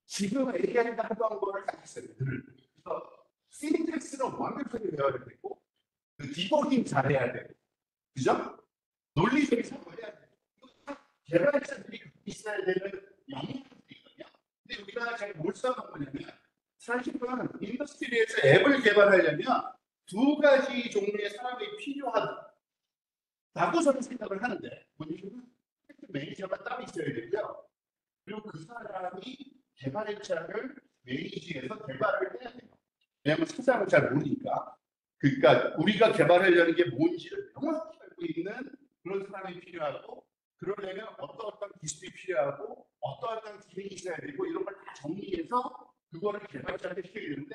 지금 AI가 하던 거를 다 했어요. 그래서 신텍스는 완벽하게 배워야 되고 그 디버깅 잘해야 되고 그죠? 논리적인 사고해야 되고 개발자들이 있어야 되는 영역들이거든요. 근데 우리가 잘 못 써먹는 거냐면 사실은 인더스트리에서 앱을 개발하려면 두 가지 종류의 사람이 필요하다고 저는 생각을 하는데 본인은 매니저가 따로 있어야 되고요. 그리고 그 사람이 개발자를 매니지해서 개발을 해야 돼요. 왜냐하면 세상을 잘 모르니까. 그러니까 우리가 개발하려는 게 뭔지를 명확히 알고 있는 그런 사람이 필요하고 그러려면 어떤 기술이 필요하고 어떤 기능이 있어야 되고 이런 걸 다 정리해서 그거를 개발자한테 시켜야 되는데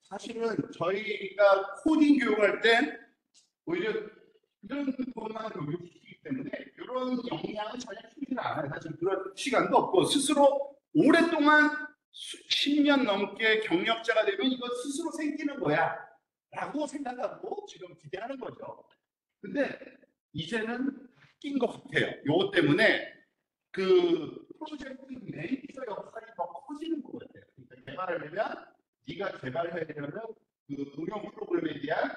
사실은 저희가 코딩 교육할 때 오히려 이런 것만 교육시키기 때문에 이런 역량은 전혀 키우지 않아요. 사실 그런 시간도 없고 스스로 오랫동안 10년 넘게 경력자가 되면 이거 스스로 생기는 거야 라고 생각하고 지금 기대하는 거죠. 근데 이제는 바뀐 것 같아요. 이것 때문에 그 프로젝트 매니저 역할이 더 커지는 것 같아요. 그러니까 개발하려면 네가 개발하려면 그 응용 프로그램에 대한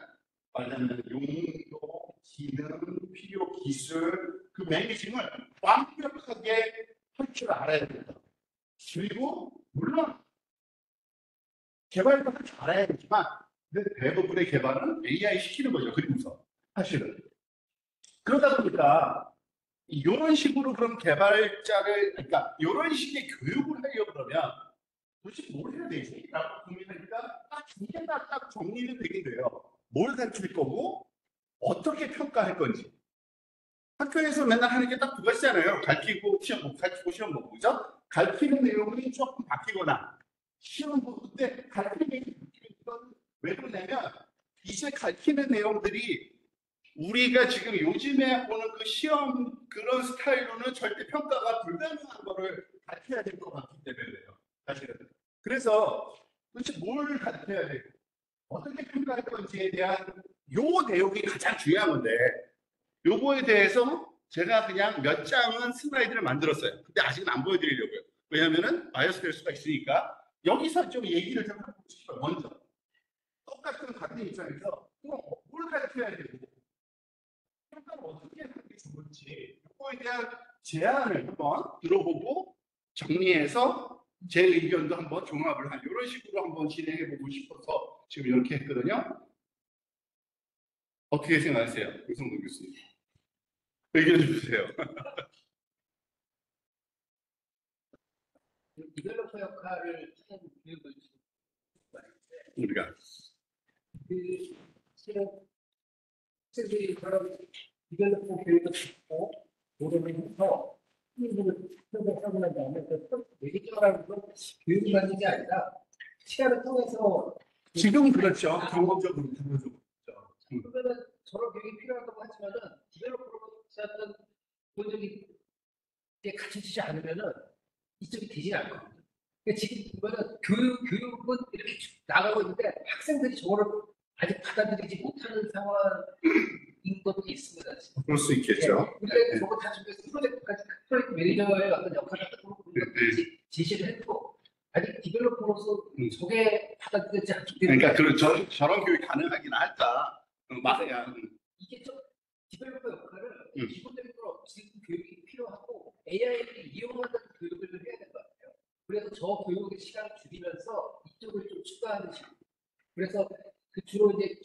말하자면 용도, 기능, 필요, 기술 그 매니징을 완벽하게 할 줄 알아야 된다. 그리고 물론 개발도 할 줄 알아야 되지만 근데 대부분의 개발은 AI 시키는 거죠. 그리고서 사실은 그러다 보니까 이런 식으로 그럼 개발자를 그러니까 이런 식의 교육을 하려고 그러면 도대체 뭘 해야 되지? 라고 고민하니까 딱 두 개가 딱 정리는 되게 돼요. 뭘 가르칠 거고 어떻게 평가할 건지. 학교에서 맨날 하는 게 딱 두 가지잖아요. 가르치고 시험 보고, 가르치고 시험 보고, 그죠? 가르치는 내용이 조금 바뀌거나 시험 보고 때 가르치는 내용이 바뀌는 건 왜 그러냐면 이제 가르치는 내용들이 우리가 지금 요즘에 보는 그 시험 그런 스타일로는 절대 평가가 불가능한 거를 가르쳐야 될 것 같기 때문에요. 사실은. 그래서 도대체 뭘 가르쳐야 되고 어떻게 평가할 건지에 대한 요 내용이 가장 중요한 건데 요거에 대해서 제가 그냥 몇 장은 슬라이드를 만들었어요. 근데 아직은 안 보여드리려고요. 왜냐면은 바이어스 될 수가 있으니까 여기서 좀 얘기를 좀 하고 싶어요. 먼저 같은 입장에서 뭘 가르쳐야 되고 평가를 어떻게 하는 게 좋을지 이거에 대한 제안을 한번 들어보고 정리해서 제 의견도 한번 종합을 한 이런 식으로 한번 진행해 보고 싶어서 지금 이렇게 했거든요. 어떻게 생각하세요, 유성근 교수님? 의견 주세요. 디벨로퍼 역할을 하는 교육을 우리가 그 실은 학생들이 그런 디벨로퍼 교육을 듣고 노력을 해서 힘을 하고 난 다음에 그 매니저라는 건 교육을 받는 게 아니라 시간을 통해서 지금 그렇죠. 경험적으로 그렇죠. 그러면은 저런 교육이 필요하다고 하지만은 디벨로퍼로 어떤 본적이 갖춰지지 않으면은 이쪽이 되지 않거든요. 그러니까 지금 보면은 교육은 이렇게 쭉 나가고 있는데 학생들이 저거를 아직 받아들이지 못하는 상황인 것도 있습니다. 지금. 그럴 수 있겠죠. 우리가 저거 다 준비해서 프로젝트까지 프로젝트 매니저의 어떤 역할을 하도록 제시를 해도 아직 디벨로퍼로서 저게 받아들이지 않기 때문에 그러니까 저런 교육 가능하긴 할까. 맞아요. 이게 좀 디벨로퍼 역할을 기본적으로 지금 교육이 필요하고 AI를 이용하는 교육을 해야 될 것 같아요. 그래서 저 교육의 시간을 줄이면서 이쪽을 좀 추가하는 식으로. 그래서 그 주로 이제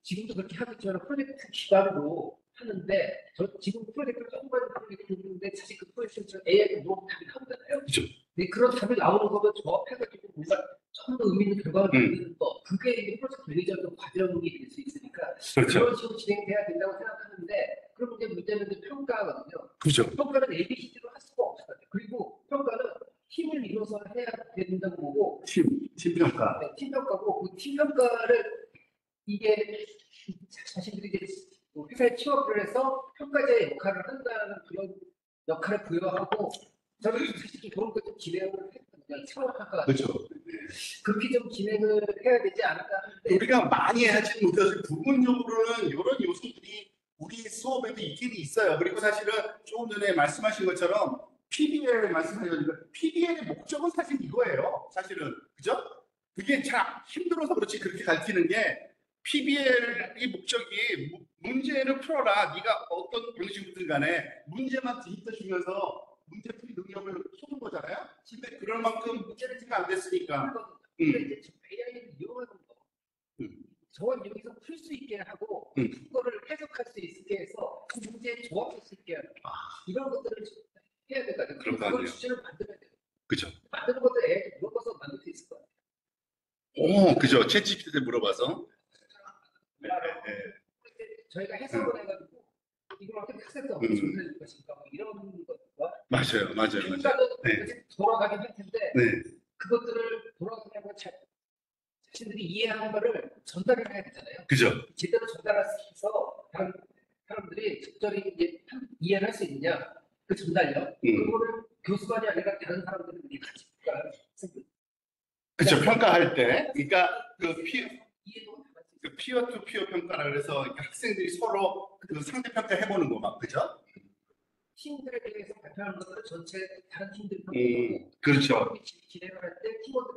지금도 그렇게 하겠지만 프로젝트 기반으로 하는데 지금 프로젝트를 조금 만 프로젝트인데 사실 그 프로젝트는 AI가 너무 답이 나오잖아요. 그렇죠. 근데 그런 답이 나오는 거면 조합해가지고 뭔가 좀 더 의미 있는 결과를 만드는 거 그게 이제 프로젝트 매니저의 과정이 될 수 있으니까 그렇죠. 그런 식으로 진행돼야 된다고 생각하는데 그럼 이제 문제는 이제 평가거든요. 그죠. 평가는 ABCD로 할 수가 없어요. 그리고 평가는 팀을 이뤄서 해야 된다고 보고 팀평가. 네, 팀평가고 그 팀평가를 이게 자신들이 이제 회사에 취업을 해서 평가자의 역할을 한다는 그런 역할을 부여하고 저는 솔직히 그런 것좀 진행을 했거든요. 창업학과 그렇죠. 그렇게 좀 진행을 해야 되지 않을까 하는데 우리가 많이 하지 못해서 부분적으로는 이런 요소들이 우리 수업에도 있긴 있어요. 그리고 사실은 조금 전에 말씀하신 것처럼 PBL 말씀하셨는데 PBL의 목적은 사실 이거예요. 사실은 그죠? 그게 참 힘들어서 그렇지 그렇게 가르치는 게 PBL의 목적이 문제를 풀어라. 네가 어떤 방식이든 간에 문제만 뒤집어 주면서 문제풀이 능력을 쏘는 거잖아요. 근데 그럴 만큼 문제를 지금 안 됐으니까. 근데 이제 AI를 이용하는 거. 저건 여기서 풀 수 있게 하고 그거를 해석할 수 있게 해서 그 문제에 조합할 수 있게 하는 이런 것들을 해야 될 것 같아요. 그럴 거 그걸 아니에요. 주제를 만들어야 돼요. 그죠. 만드는 것도 AI를 물어봐서 만들 수 있을 것 같아요. 오, 그죠. 챗GPT한테 물어봐서. 네, 네. 저희가 해석을 해가지고 이걸 어떻게 카세트 어떻게 조절할 것인가 뭐 이런 것과 맞아요. 그러니까는 네. 돌아가긴 할 텐데 네. 그것들을 돌아가게 자신들이 이해한 거를 전달을 해야 되잖아요. 그죠. 제대로 전달해서 다른 사람들이 적절히 이제 이해를 할 수 있느냐 그 전달력 그거를 교수만이 아니라 다른 사람들이 같이 그죠. 평가할 때. 그러니까 이해도 그 피어 투 피어 평가라 그래서 학생들이 서로 그 상대 평가 해보는 거 막 그죠? 팀들에 대해서 발표하는 것들은 전체 다른 팀들 평가하고 그렇죠. 진행을 할 때 키워드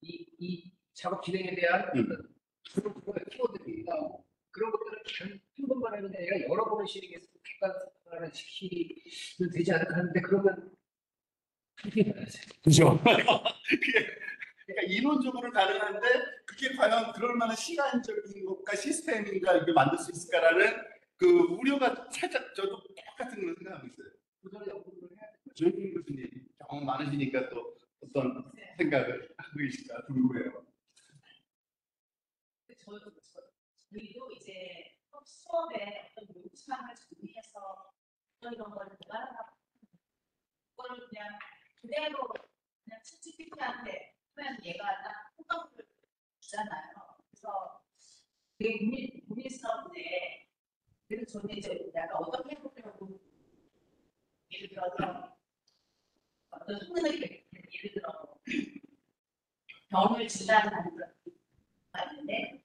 이 작업 진행에 대한 키워드가 그런 것들을 한 번만 하는 게 아니라 여러 번을 실행해서 객관화를 시키면 되지 않을까 하는데 그러면 그죠. 그러니까 이론적으로 가능한데 그게 과연 그럴 만한 시간적인 것과 시스템인가 이게 만들 수 있을까라는 그 우려가 살짝 저도 똑같은 걸 생각하고 있어요. 그걸 연구를 해야 돼요. 조영민 교수님 경험 많으시니까 또 어떤 생각을 하고 계실까 궁금해요. 저희도 이제 수업에 어떤 요청을 준비해서 이런 거를 보관하고 그거를 그냥 그대로 그냥 챗GPT한테 하면 얘가 딱 호감을 주잖아요. 그래서 되게 고민스러운데 그래서 저는 이제 약간 어떻게 해보려고 예를 들어서 어떤 성능을 예를 들어 병을 진단하는 그런 말인데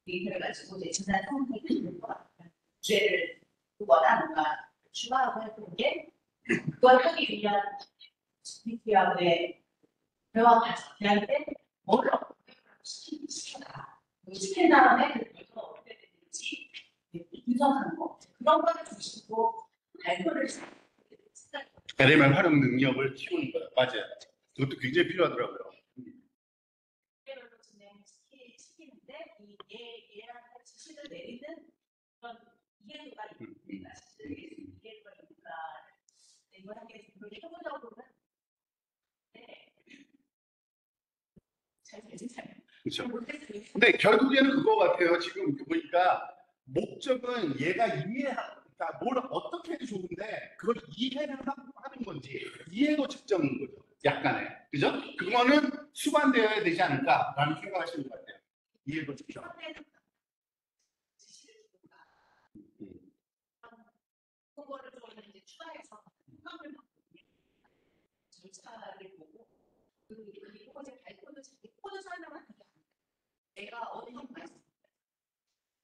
그래가지고 이제 진단 성분이 있는 것 같아요. 죄를 두거나 뭔가 추가하고 했던 게 그걸 하기 위한 비약의 대화 과정, 대할 때 뭐를 어떻게 시켜라. 시킨 다음에 그 결과가 어떻게 되는지 분석하는 거. 그런 거를 중심으로 발표를 LMR 활용 능력을 키우는 거예요. 맞아요. 그것도 굉장히 필요하더라고요. 별로 진행시키는데 얘랑 지시를 내리는 그런 이해도가 있으니까 이해도가 있으니까 이걸 하게 되면 효과적으로는 잘 되잖아요. 그렇죠. 근데 결국에는 그거 같아요. 지금 보니까 목적은 얘가 그러니까 뭘 어떻게 해도 좋은데 그걸 이해를 하는 건지 이해도 측정인 거죠. 약간의 그죠? 그거는 수반되어야 되지 않을까라는 생각하시는 것 같아요. 이해도 측정. 그거를 좀 이제 추가해서 평가를 절차를 보고 그리고 이제 발표도 코드 설명을 하게 합니다. 내가 어느 정도 말씀드렸어요.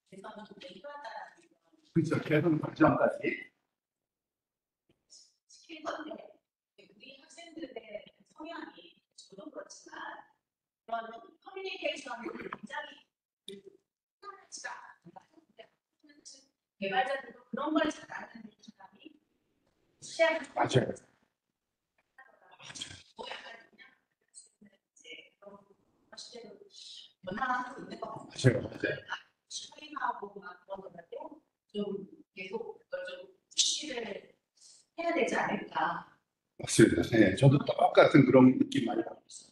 그래서 어느 정도 필요하다라는 그렇죠. 개선 과정까지. 시킬 건데 우리 학생들의 성향이 저도 그렇지만 그런 커뮤니케이션이 굉장히 편하지가 않아요. 개발자들도 그런 걸 잘하는 사람이 시야를 맞아요. 뭐 약간 그냥 이제 그런 것들을 변화하고 있는 것 같아요. 맞아요. 슈퍼링하고 막 그런 건데 좀 계속 그걸 좀 푸시를 해야 되지 않을까. 맞습니다. 네, 저도 똑같은 그런 느낌 많이 받고 있어요.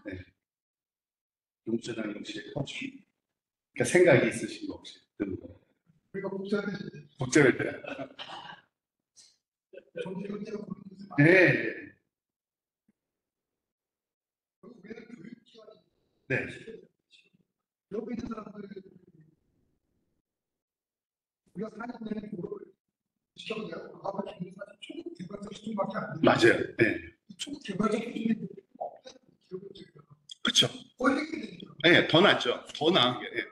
네. 용수장 역시 혹시 그러니까 생각이 있으신 거 혹시 드는 거? 우리가 복잡해지죠. 복잡할 때. 정치적으로 보는 것이 많아요. 네. 우리는 교육기관이 네. 여기 있는 사람들 우리가 4년 내내 졸업을 시켜보자. 아마 초급 개발자 수준밖에 안 돼요. 맞아요. 네. 초급 개발자 수준이 없다는 기억을 제가 그렇죠. 걸리게 되죠. 네, 더 낫죠. 더 나은 게. 네.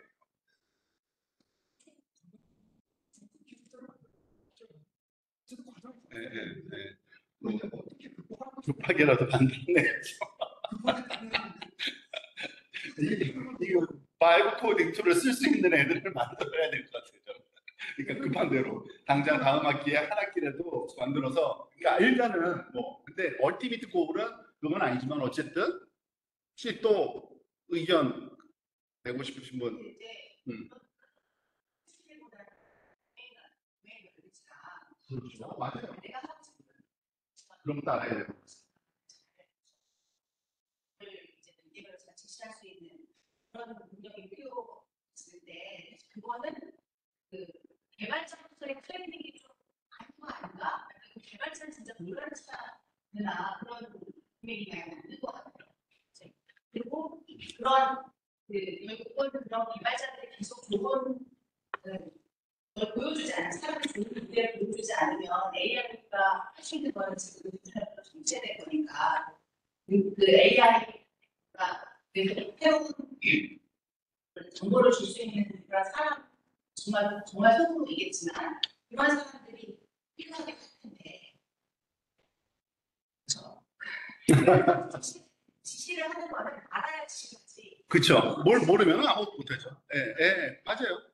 네, 네, 네. 뭐, 어떻게 극복하고 급하게라도 만들어내. 그거에 대한 이거 바이브 코딩 툴을 쓸 수 있는 애들을 만들어야 될 것 같아요. 그러니까 급한 대로 당장 다음 학기에 한 학기라도 만들어서 그러니까 일단은 뭐 근데 얼티미트 고울은 그건 아니지만 어쨌든 혹시 또 의견 내고 싶으신 분 그렇죠. 맞아요. 그런 것도 알아야 되고 이제 능력을 잘 제시할 수 있는 그런 능력이 필요한데 그거는 그 개발자로서의 트레이닝이 좀 많은 거 아닌가? 개발자는 진짜 노력을 해야 되나 그런 분위기가 있는 것 같아요. 그리고 그런 결국은 그런 개발자들이 계속 좋은 걸 보여주지 않는 사람이 좋은 무대를 보여주지 않으면 AI가 할 수 있는 거는 지금 문제된 거니까 그 AI가 새로운 정보를 줄 수 있는 그런 사람 정말 소수이겠지만 그런 사람들이 필요할 것 같은데 그렇죠? 지시를 하는 거는 알아야 지시하지. 그렇죠. 뭘 모르면 아무것도 못하죠. 예, 예, 맞아요.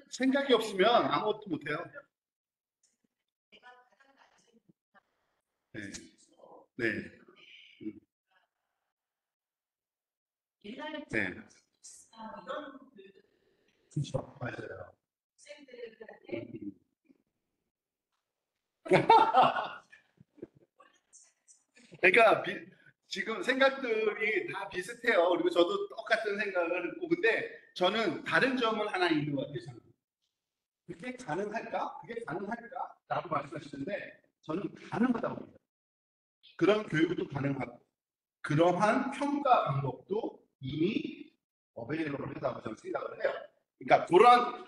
생각이 없으면 아무것도 못해요. 내가 가장 낮은 네, 네, 옛날에 네. 이런 그렇죠. 맞아요. 학생들한테 그러니까 지금 생각들이 다 비슷해요. 그리고 저도 똑같은 생각을 했고, 근데 저는 다른 점은 하나 있는 것 같아요. 저는. 그게 가능할까? 그게 가능할까? 라고 말씀하시는데 저는 가능하다고 봅니다. 그런 교육도 가능하고 그러한 평가 방법도 이미 어베일러블하다고 저는 생각을 해요. 그러니까 그런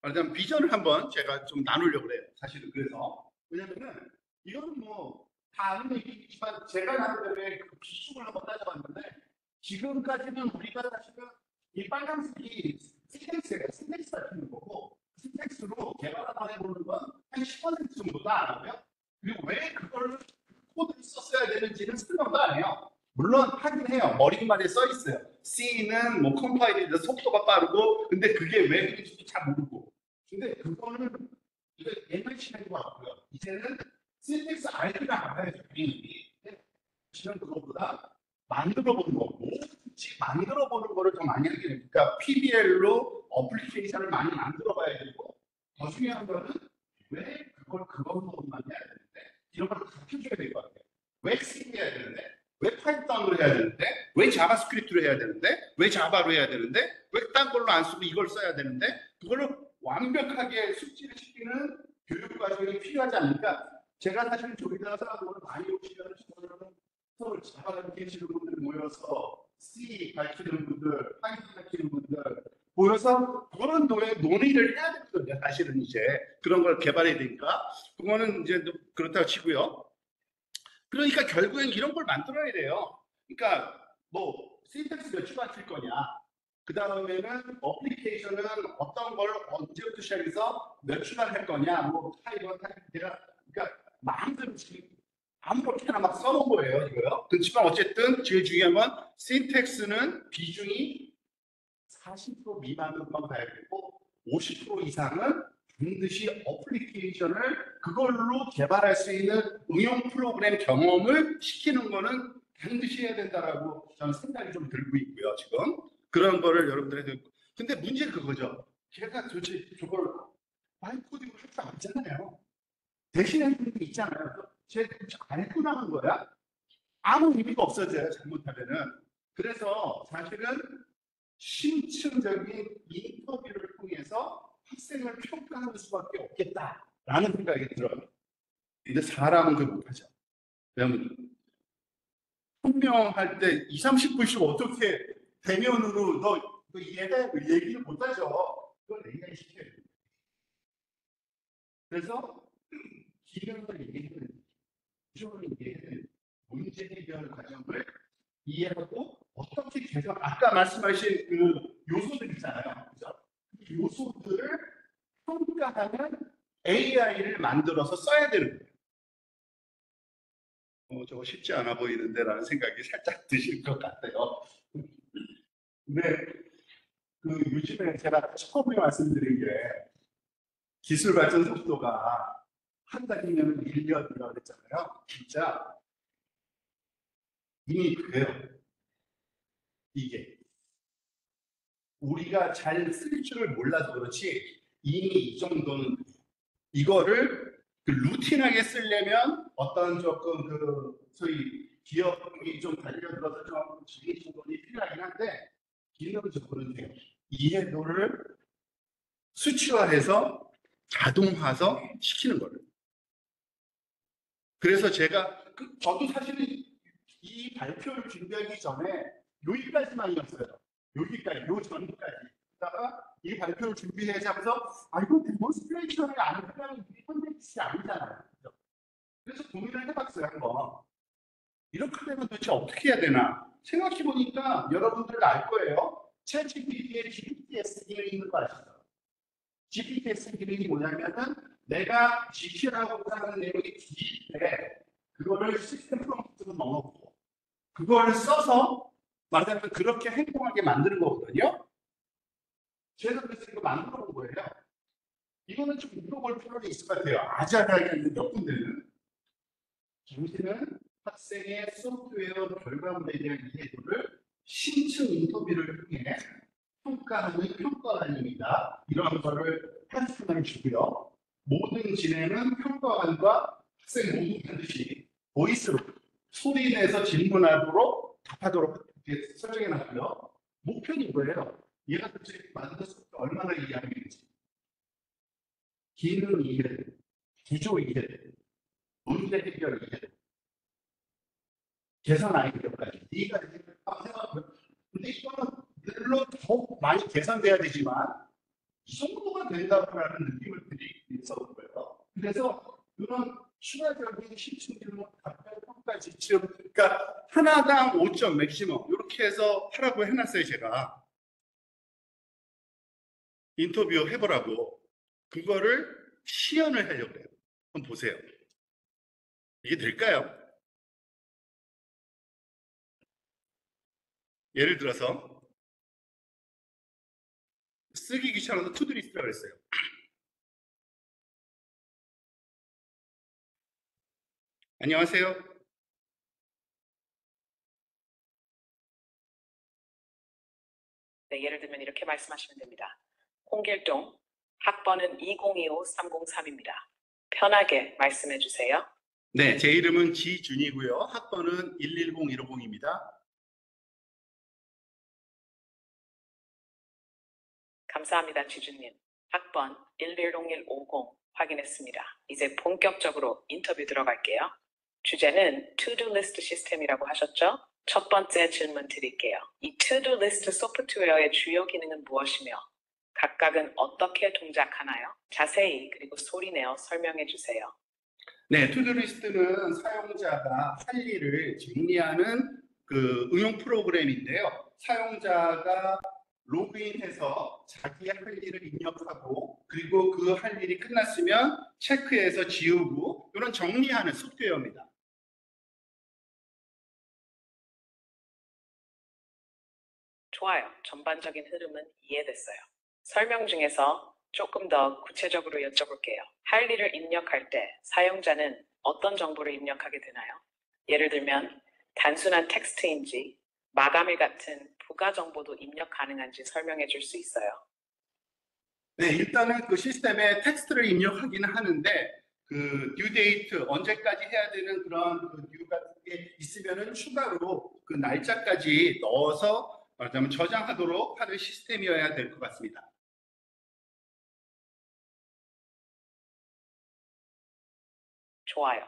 말하자면 비전을 한번 제가 좀 나누려고 해요. 사실은 그래서 왜냐면은 이거는 뭐 다 아는 얘기지만 제가 나름대로의 그 비중을 한번 따져봤는데 지금까지는 우리가 사실은 이 빨간색이 신텍스 같은 거고 신텍스로 개발 한번 해보는 건 한 10% 정도다 안 하고요. 그리고 왜 그걸 코드를 썼어야 되는지는 설명도 안 해요. 물론 하긴 해요. 머릿말에 써 있어요. C는 뭐 컴파일이 속도가 빠르고 근데 그게 왜 그런지도 잘 모르고. 근데 그거는 이거 옛날 시간인 것 같고요. 이제는 신텍스 알기가 알아야죠. 지금 그거보다 만들어 보는 거고 지금 만들어 보는 거를 더 많이 하게 되니까 PBL로 어플리케이션을 많이 만들어 봐야 되고 더 중요한 거는 왜 그걸로만 해야 되는데 이런 걸 가르쳐줘야 될 것 같아요. 왜 C 해야 되는데 왜 파이썬으로 해야 되는데 왜 자바스크립트로 해야 되는데 왜 자바로 해야 되는데 왜 딴 걸로 안 쓰고 이걸 써야 되는데 그거를 완벽하게 숙지를 시키는 교육 과정이 필요하지 않을까? 제가 사실 저기다가 사람들을 많이 오시면 서울 자바를 계시는 분들 모여서 C 가르치는 분들, 파이썬 가르치는 분들 모여서 그런 논의를 해야 되거든요. 사실은 이제 그런 걸 개발해야 되니까 그거는 이제 그렇다고 치고요. 그러니까 결국엔 이런 걸 만들어야 돼요. 그러니까 뭐 신텍스 몇 주간 쓸 거냐. 그 다음에는 어플리케이션은 어떤 걸 언제부터 시작해서 몇 주간 할 거냐. 뭐 타입은 내가 그러니까 마음대로 지금 아무렇게나 막 써놓은 거예요. 이거요. 그렇지만 어쨌든 제일 중요한 건 신텍스는 비중이 40% 미만으로만 가야 되고 50% 이상은 반드시 어플리케이션을 그걸로 개발할 수 있는 응용 프로그램 경험을 시키는 거는 반드시 해야 된다라고 저는 생각이 좀 들고 있고요. 지금 그런 거를 여러분들한테 근데 문제는 그거죠. 제가 도대체 저걸 와이드 코딩을 할 줄 알잖아요. 대신에 게 있잖아요. 제가 안 했고 나간 거야. 아무 의미가 없어져요. 잘못하면은. 그래서 사실은 심층적인 인터뷰를 통해서 학생을 평가하는 수밖에 없겠다라는 생각이 들어요. 근데 사람은 그걸 못하죠. 왜냐하면 설명할 때 20, 30분씩 어떻게 대면으로 너 이해해? 얘기를 못하죠. 그걸 AI 시켜야 돼요. 그래서 기능을 얘기해야 기존을 얘기해야 문제 해결 과정을 이해하고 어떻게 개선 아까 말씀하신 그 요소들 있잖아요. 그죠? 그 요소들을 평가하는 AI를 만들어서 써야 되는 거예요. 저거 쉽지 않아 보이는데 라는 생각이 살짝 드실 것 같아요. 근데 그 요즘에 제가 처음에 말씀드린 게 기술 발전 속도가 한 달이면 1년이라고 했잖아요. 진짜 이미 그래요. 이게 우리가 잘 쓸 줄을 몰라서 그렇지 이미 이 정도는 이거를 그 루틴하게 쓰려면 어떤 조금 그 소위 기업이 좀 달려들어서 좀 주의 조건이 필요하긴 한데 기능적으로는 이해도를 수치화해서 자동화서 시키는 거예요. 그래서 제가 저도 사실은 이 발표를 준비하기 전에 여기까지만이었어요. 여기까지, 요 전까지. 그러다가 이 발표를 준비하면서 이거 데몬스트레이션을 안 하면 이게 컨텐츠 아니잖아요. 그죠? 그래서 고민을 해봤어요 한번. 이렇게 되면 도대체 어떻게 해야 되나 생각해 보니까 여러분들 알 거예요. 챗GPT의 GPTS 기능이 있는 거 아시죠? GPTS 기능이 뭐냐면은 내가 지시하고 하는 내용이 길 때 그거를 시스템 프롬프트로 넣어놓고 그걸 써서 말하자면 그렇게 행동하게 만드는 거거든요. 제가 그래서 이거 만들어 본 거예요. 이거는 좀 물어볼 필요가 있을 것 같아요. 아자하게 있는 몇 군데는. 당신은 학생의 소프트웨어 결과물에 대한 이해도를 심층 인터뷰를 통해 평가하는 평가관입니다. 이런 거를 한순간을 주고요. 모든 진행은 평가관과 학생 모두 반드시 보이스로 소리 내서 질문하도록 답하도록 이렇게 설정해 놨고요. 목표는 이거예요. 얘가 도대체 만들었을 때 얼마나 이해하는지. 기능 이해, 구조 이해, 문제 해결 이해, 계산 아이디어까지. 네가 생각하면 근데 이거는 물론 더 많이 계산돼야 되지만 이 정도가 된다고 하는 느낌을 드리기 위해서 그런 거예요. 그래서 그런 추가적인 심층 질문, 답변, 평가 지침, 그러니까 하나당 5점 맥시멈 이렇게 해서 하라고 해놨어요. 제가 인터뷰 해보라고. 그거를 시연을 하려고 해요. 한번 보세요. 이게 될까요? 예를 들어서 쓰기 귀찮아서 투두리스트라고 했어요. 안녕하세요. 네, 예를 들면 이렇게 말씀하시면 됩니다. 홍길동, 학번은 2025-303입니다. 편하게 말씀해 주세요. 네, 제 이름은 지준이고요. 학번은 110150입니다. 감사합니다, 지주님. 학번 110150 확인했습니다. 이제 본격적으로 인터뷰 들어갈게요. 주제는 To-Do List 시스템이라고 하셨죠? 첫 번째 질문 드릴게요. 이 To-Do List 소프트웨어의 주요 기능은 무엇이며 각각은 어떻게 동작하나요? 자세히 그리고 소리내어 설명해 주세요. 네, 투두리스트는 사용자가 할 일을 정리하는 그 응용 프로그램인데요. 사용자가 로그인해서 자기 할 일을 입력하고 그리고 그 할 일이 끝났으면 체크해서 지우고 이런 정리하는 소프트웨어입니다. 좋아요. 전반적인 흐름은 이해됐어요. 설명 중에서 조금 더 구체적으로 여쭤볼게요. 할 일을 입력할 때 사용자는 어떤 정보를 입력하게 되나요? 예를 들면 단순한 텍스트인지 마감일 같은 부가 정보도 입력 가능한지 설명해 줄 수 있어요. 네, 일단은 그 시스템에 텍스트를 입력하기는 하는데 그 due date 언제까지 해야 되는 그런 그 due 같은 게 있으면은 추가로 그 날짜까지 넣어서 말하자면 저장하도록 하는 시스템이어야 될 것 같습니다. 좋아요.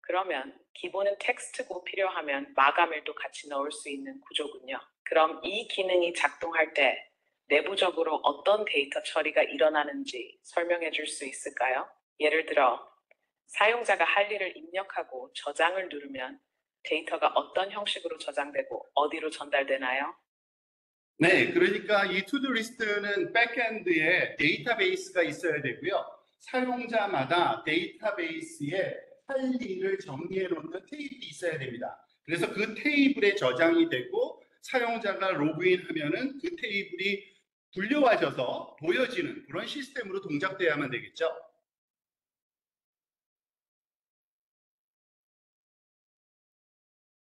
그러면 기본은 텍스트고 필요하면 마감일도 같이 넣을 수 있는 구조군요. 그럼 이 기능이 작동할 때 내부적으로 어떤 데이터 처리가 일어나는지 설명해 줄 수 있을까요? 예를 들어 사용자가 할 일을 입력하고 저장을 누르면 데이터가 어떤 형식으로 저장되고 어디로 전달되나요? 네, 그러니까 이 투두 리스트는 백엔드에 데이터베이스가 있어야 되고요. 사용자마다 데이터베이스에 할 일을 정리해 놓는 테이블이 있어야 됩니다. 그래서 그 테이블에 저장이 되고 사용자가 로그인하면은 그 테이블이 불려와져서 보여지는 그런 시스템으로 동작돼야만 되겠죠.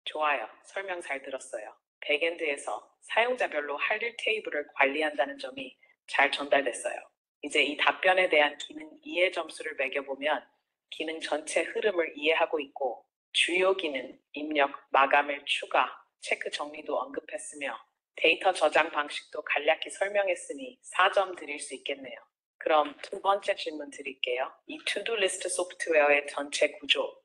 좋아요. 설명 잘 들었어요. 백엔드에서 사용자별로 할 일 테이블을 관리한다는 점이 잘 전달됐어요. 이제 이 답변에 대한 기능 이해 점수를 매겨보면 기능 전체 흐름을 이해하고 있고 주요 기능, 입력, 마감일 추가, 체크 정리도 언급했으며 데이터 저장 방식도 간략히 설명했으니 4점 드릴 수 있겠네요. 그럼 두 번째 질문 드릴게요. 이 투두 리스트 소프트웨어의 전체 구조,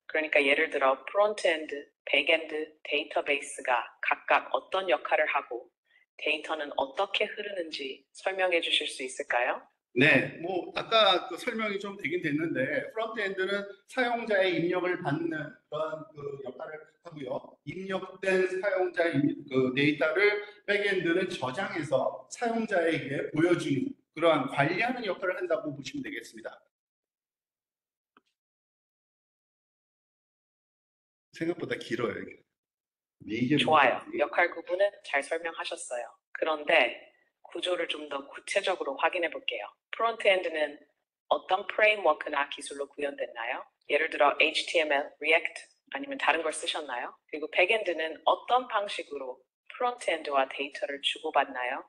그러니까 예를 들어 프론트엔드, 백엔드, 데이터베이스가 각각 어떤 역할을 하고 데이터는 어떻게 흐르는지 설명해 주실 수 있을까요? 네, 뭐 아까 그 설명이 좀 되긴 됐는데 프론트엔드는 사용자의 입력을 받는 그런 그 역할을 하고요. 입력된 사용자의 그 데이터를 백엔드는 저장해서 사용자에게 보여주는 그러한 관리하는 역할을 한다고 보시면 되겠습니다. 생각보다 길어요. 이게. 좋아요. 역할 구분은 잘 설명하셨어요. 그런데 구조를 좀 더 구체적으로 확인해 볼게요. 프론트엔드는 어떤 프레임워크나 기술로 구현됐나요? 예를 들어 HTML, React 아니면 다른 걸 쓰셨나요? 그리고 백엔드는 어떤 방식으로 프론트엔드와 데이터를 주고받나요?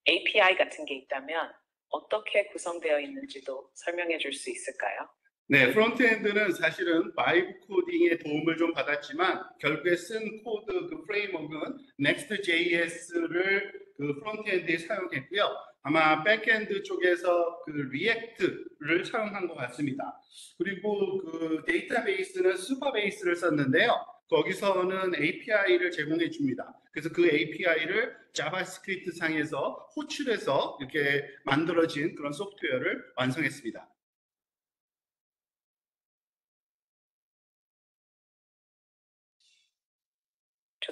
API 같은 게 있다면 어떻게 구성되어 있는지도 설명해 줄 수 있을까요? 네, 프론트엔드는 사실은 바이브 코딩의 도움을 좀 받았지만 결국에 쓴 코드 그 프레임워크는 Next.js를 그 프론트엔드에 사용했고요. 아마 백엔드 쪽에서 그 리액트를 사용한 것 같습니다. 그리고 그 데이터베이스는 슈퍼베이스를 썼는데요. 거기서는 API를 제공해 줍니다. 그래서 그 API를 자바스크립트 상에서 호출해서 이렇게 만들어진 그런 소프트웨어를 완성했습니다.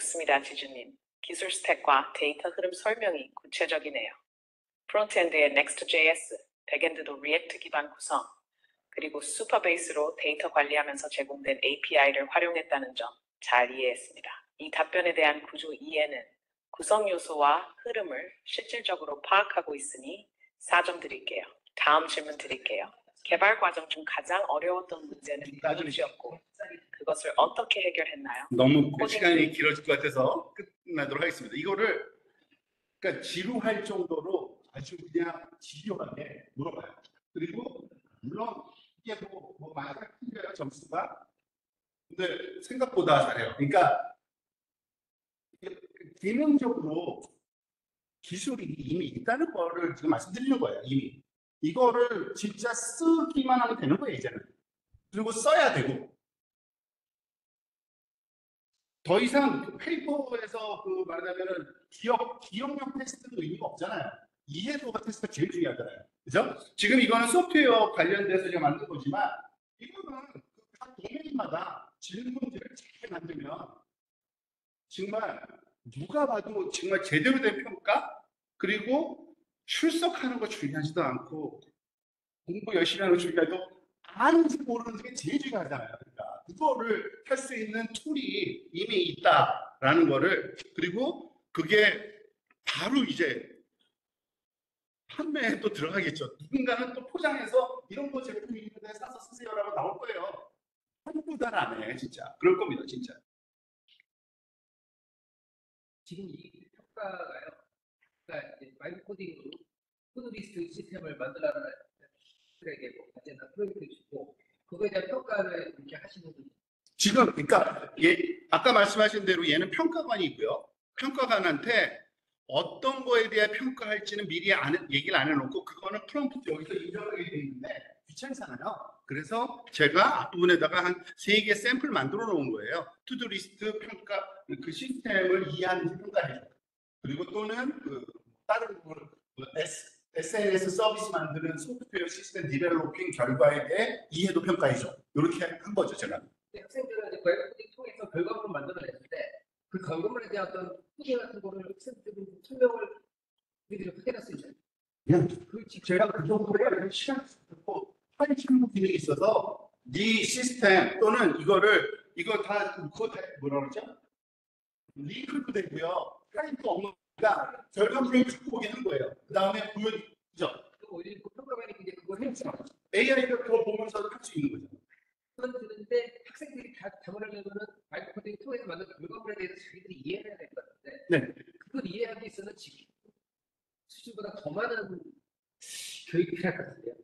좋습니다, 지주님. 기술 스택과 데이터 흐름 설명이 구체적이네요. 프론트엔드의 Next.js, 백엔드도 리액트 기반 구성, 그리고 슈퍼베이스로 데이터 관리하면서 제공된 API를 활용했다는 점 잘 이해했습니다. 이 답변에 대한 구조 이해는 구성 요소와 흐름을 실질적으로 파악하고 있으니 4점 드릴게요. 다음 질문 드릴게요. 개발 과정 중 가장 어려웠던 문제는 무엇이었고 그것을 어떻게 해결했나요? 너무 시간이 길어질 것 같아서 끝나도록 하겠습니다. 이거를 그러니까 지루할 정도로 아주 그냥 지루하게 물어봐요. 그리고 물론 이게 뭐 많이 틀려요, 점수가. 근데 생각보다 잘해요. 그러니까 기능적으로 기술이 이미 있다는 거를 지금 말씀드리는 거예요. 이미 이거를 진짜 쓰기만 하면 되는 거예요, 이제는. 그리고 써야 되고. 더 이상 그 페이퍼에서 그 말하자면은 기억력 테스트는 의미가 없잖아요. 이해도가 테스트가 제일 중요하잖아요. 그죠? 지금 이거는 소프트웨어 관련돼서 제가 만든 거지만 이거는 각 도메인마다 질문들을 잘 만들면 정말 누가 봐도 정말 제대로 된 평가, 그리고 출석하는 거 중요하지도 않고 공부 열심히 하는 거 중요해도 아는지 모르는 게 제일 중요하잖아요. 그러니까 그거를 할 수 있는 툴이 이미 있다라는 거를, 그리고 그게 바로 이제 판매에 또 들어가겠죠. 누군가는 또 포장해서 이런 거 제품이 있는데 사서 쓰세요라고 나올 거예요. 한두 달 안에 진짜 그럴 겁니다, 진짜. 지금 이 평가가요. 그러니까 이제 마이크 코딩으로 코드리스트 시스템을 만들라는 에게 뭐 과제나 프로젝트 주고 그거에 대한 평가를 이렇게 하시는 분이 지금 그러니까 아까 말씀하신 대로 얘는 평가관이고요. 평가관한테 어떤 거에 대해 평가할지는 미리 얘기를 안 해놓고 그거는 프롬프트 여기서 인정하게 돼 있는데 귀찮잖아요. 그래서 제가 앞부분에다가 한 3개 샘플 만들어 놓은 거예요. 투두리스트 평가, 그 시스템을 이해하는지 평가해줘. 그리고 또는 다른 SNS 서비스 만드는 소프트웨어 시스템 디벨로핑 결과에 대해 이해도 평가해줘. 이렇게 한 거죠, 제가. 학생들은 이제 마이크 코딩 통해서 결과물을 만들어냈는데 그 결과물에 대한 어떤 후기 같은 거를 학생들이 설명을 우리들이 확인할 수 있는 제가 그 정도의 시간 듣고 파이팅 기능이 있어서 네 시스템 또는 이거 다 그거 다 뭐라 그러죠? 링크도 되고요. 파이도 없는가 결과물을 갖고 오게 한 거예요. 그 다음에 보여주죠. 오히려 그 평가관이 이제 그걸 해서 AI가 그거 보면서 할 수 있는 거죠. 그건 드는데 학생들이 다 담으려면은 마이크 코딩 통해서 만든 결과물에 대해서 자기들이 이해해야 될 것 같은데 네. 그걸 이해하기 위해서는 지금 수준보다 더 많은 교육이 필요할 것 같은데요.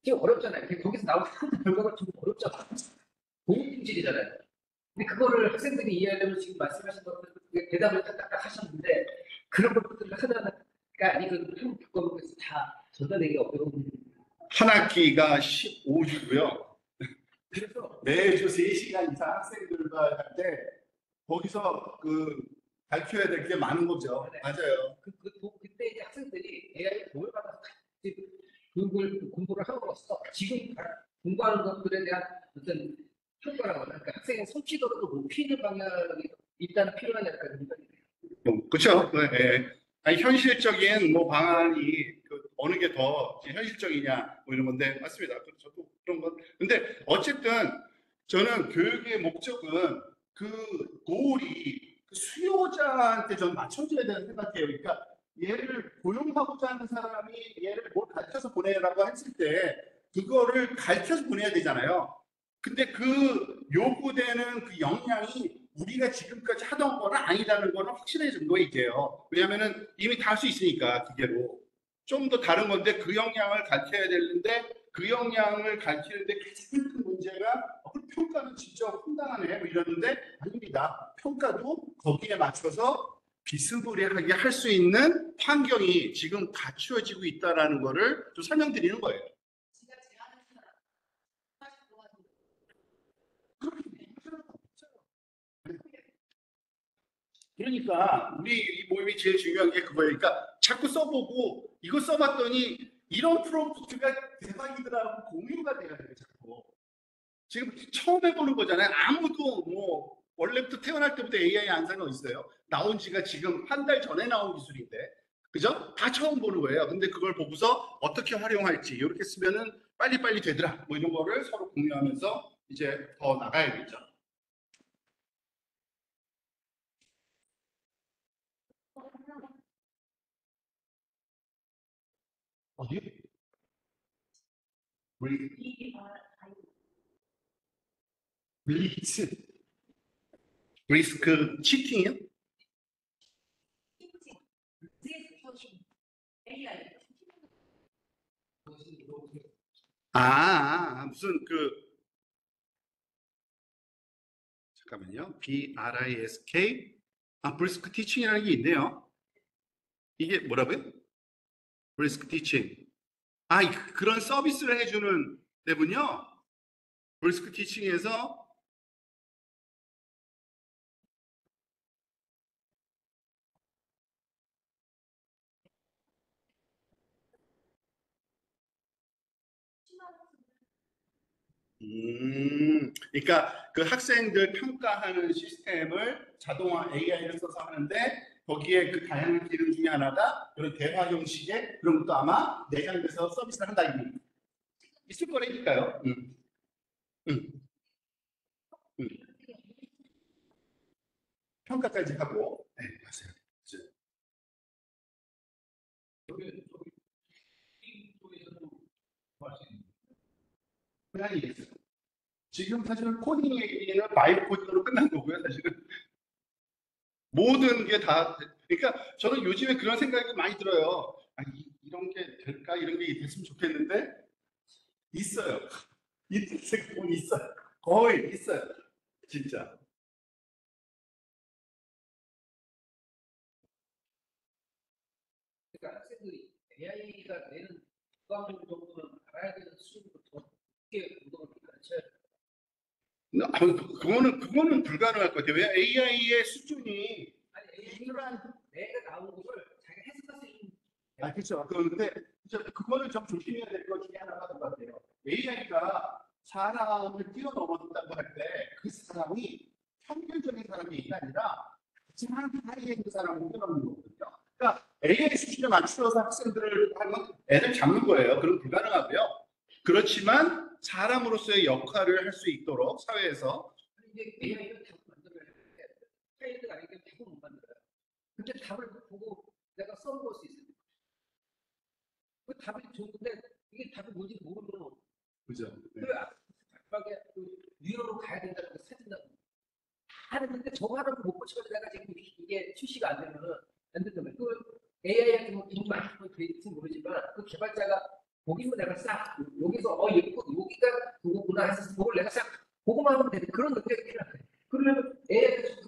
지금 어렵잖아요. 거기서 나온 결과가 좀 어렵잖아. 공인품질이잖아요. 근데 그거를 학생들이 이해하려면 지금 말씀하신 것들 대답을 딱딱 하셨는데 그런 것들을 하나가 아니고 한 교과목에서 다 전달되기 어려운. 한 학기가 15주고요. 그래서 매주 3시간 이상 학생들과 할 때 거기서 가르쳐야 될 게 많은 거죠. 네. 맞아요. 그때 이제 학생들이 AI 도움을 받아서 같이 공부를 함으로써 지금 공부하는 것들에 대한 어떤 효과라거나 그러니까 학생의 성취도를 높이는 방향이 일단 필요하지 않을까 생각이 돼요. 그렇죠. 네. 아니, 현실적인 방안이 어느 게 더 현실적이냐 이런 건데 맞습니다. 저도 그런 건. 근데 어쨌든 저는 교육의 목적은 그 고울이 수요자한테 좀 맞춰줘야 되는 생각해요. 그러니까 얘를 고용하고자 하는 사람이 얘를 뭘 가르쳐서 보내라고 했을 때 그거를 가르쳐서 보내야 되잖아요. 근데 그 요구되는 그 역량이 우리가 지금까지 하던 거는 아니라는 거는 확실해진 거예요, 이제요. 왜냐면은 이미 다 할 수 있으니까, 기계로. 좀 더 다른 건데 그 역량을 가르쳐야 되는데 그 역량을 가르치는데 가장 큰 문제가 평가는 진짜 황당하네 이러는데 아닙니다. 평가도 거기에 맞춰서 비스무리하게 할 수 있는 환경이 지금 갖추어지고 있다는 거를 좀 설명드리는 거예요. 지가 제안한 사람 45만 그러니까 우리 이 모임이 제일 중요한 게 그거예요. 그러니까 자꾸 써보고 이거 써봤더니 이런 프롬프트가 대박이더라고 공유가 돼야 돼요. 자꾸. 지금 처음 해보는 거잖아요. 아무도 원래부터 태어날 때부터 AI 안사는 어디 있어요? 나온 지가 지금 한 달 전에 나온 기술인데, 그죠? 다 처음 보는 거예요. 근데 그걸 보고서 어떻게 활용할지 이렇게 쓰면은 빨리빨리 되더라. 뭐 이런 거를 서로 공유하면서 이제 더 나가야겠죠. 어디? 블리츠. 리스크 치팅이요? 무슨 잠깐만요. BRISK 브리스크 티칭이라는 게 있네요. 이게 뭐라고요? 브리스크 티칭. 그런 서비스를 해주는 데군요. 브리스크 티칭에서 그러니까 그 학생들 평가하는 시스템을 자동화 AI를 써서 하는데 거기에 그 다양한 기능 중에 하나가 그런 대화 형식의 그런 것도 아마 내장돼서 서비스를 한다 이게 있을 거라니까요. 음. 평가까지 하고, 네, 맞아요. 그냥 있어요. 지금 사실은 코딩 얘기는 바이브 코딩으로 끝난 거고요. 사실은 모든 게 다. 그러니까 저는 요즘에 그런 생각이 많이 들어요. 이런 게 될까? 이런 게 됐으면 좋겠는데 있어요. 생각은 있어요. 거의 있어요. 진짜. 그러니까 학생들이 AI가 내는 부가물 정도는 알아야 되는 수준으로 더 깊게 운동을 가르쳐야 돼요. 그거는 불가능할 것 같아요. 왜 AI의 수준이 아니 AI가 내가 나온 것을 자기가 해석할 수 있는. 그렇죠. 그런데 그거는 좀 조심해야 될 것 중에 하나가 것 같아요. AI가 사람을 뛰어넘었다고 할 때 그 사람이 평균적인 사람이 아니라 하지만 사이에 있는 사람을 뛰어넘는 거거든요. 그러니까 AI 수준에 맞추어서 학생들을 하면 애들 잡는 거예요. 그럼 불가능하고요. 그렇지만 사람으로서의 역할을 할 수 있도록 사회에서 이제 AI는 답을 만들어야 되는데 파일을 아니면 답을 못 만들어요. 근데 답을 보고 내가 써볼 수 있어요. 그 답이 좋은데 이게 답이 뭔지 모르면 그죠. 네. 뉴욕으로 가야 된다고 사준다고 하는데 저거 하나도 못 고쳐서 내가 지금 이게 출시가 안 되면은 안 된다면 그 AI한테 돈 많이 될지 모르지만 그 개발자가 보기만 내가 싹 여기서 여기가 그거구나 해서 그걸 내가 싹 보고만 하면 되는 그런 능력이 필요한 거예요. 그러면 AI가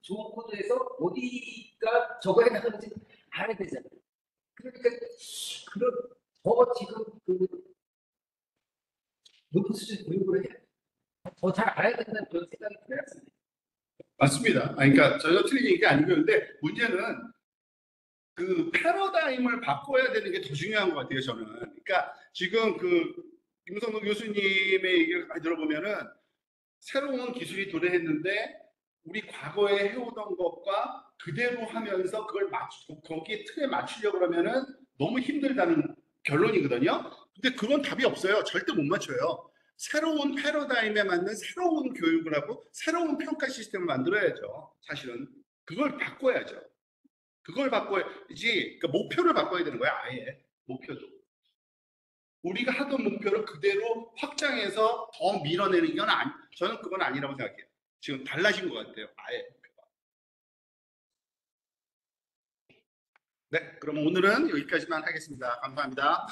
좋은 코드에서 어디가 저거 해나가는지 알아야 되잖아요. 그러니까 지금 높은 수준 교육을 해 더 잘 알아야 된다는 그런 생각이 들었어요. 맞습니다. 그러니까 전혀 틀린 얘기가 아니고요. 근데 문제는 그 패러다임을 바꿔야 되는 게 더 중요한 것 같아요. 저는. 그러니까 지금 김성동 교수님의 얘기를 많이 들어보면은 새로운 기술이 도래했는데 우리 과거에 해오던 것과 그대로 하면서 그걸 거기에 틀에 맞추려고 그러면은 너무 힘들다는 결론이거든요. 근데 그건 답이 없어요. 절대 못 맞춰요. 새로운 패러다임에 맞는 새로운 교육을 하고 새로운 평가 시스템을 만들어야죠. 사실은 그걸 바꿔야죠. 그걸 바꿔야지. 그러니까 목표를 바꿔야 되는 거야. 아예 목표도. 우리가 하던 목표를 그대로 확장해서 더 밀어내는 건 저는 그건 아니라고 생각해요. 지금 달라진 것 같아요. 아예. 네, 그럼 오늘은 여기까지만 하겠습니다. 감사합니다.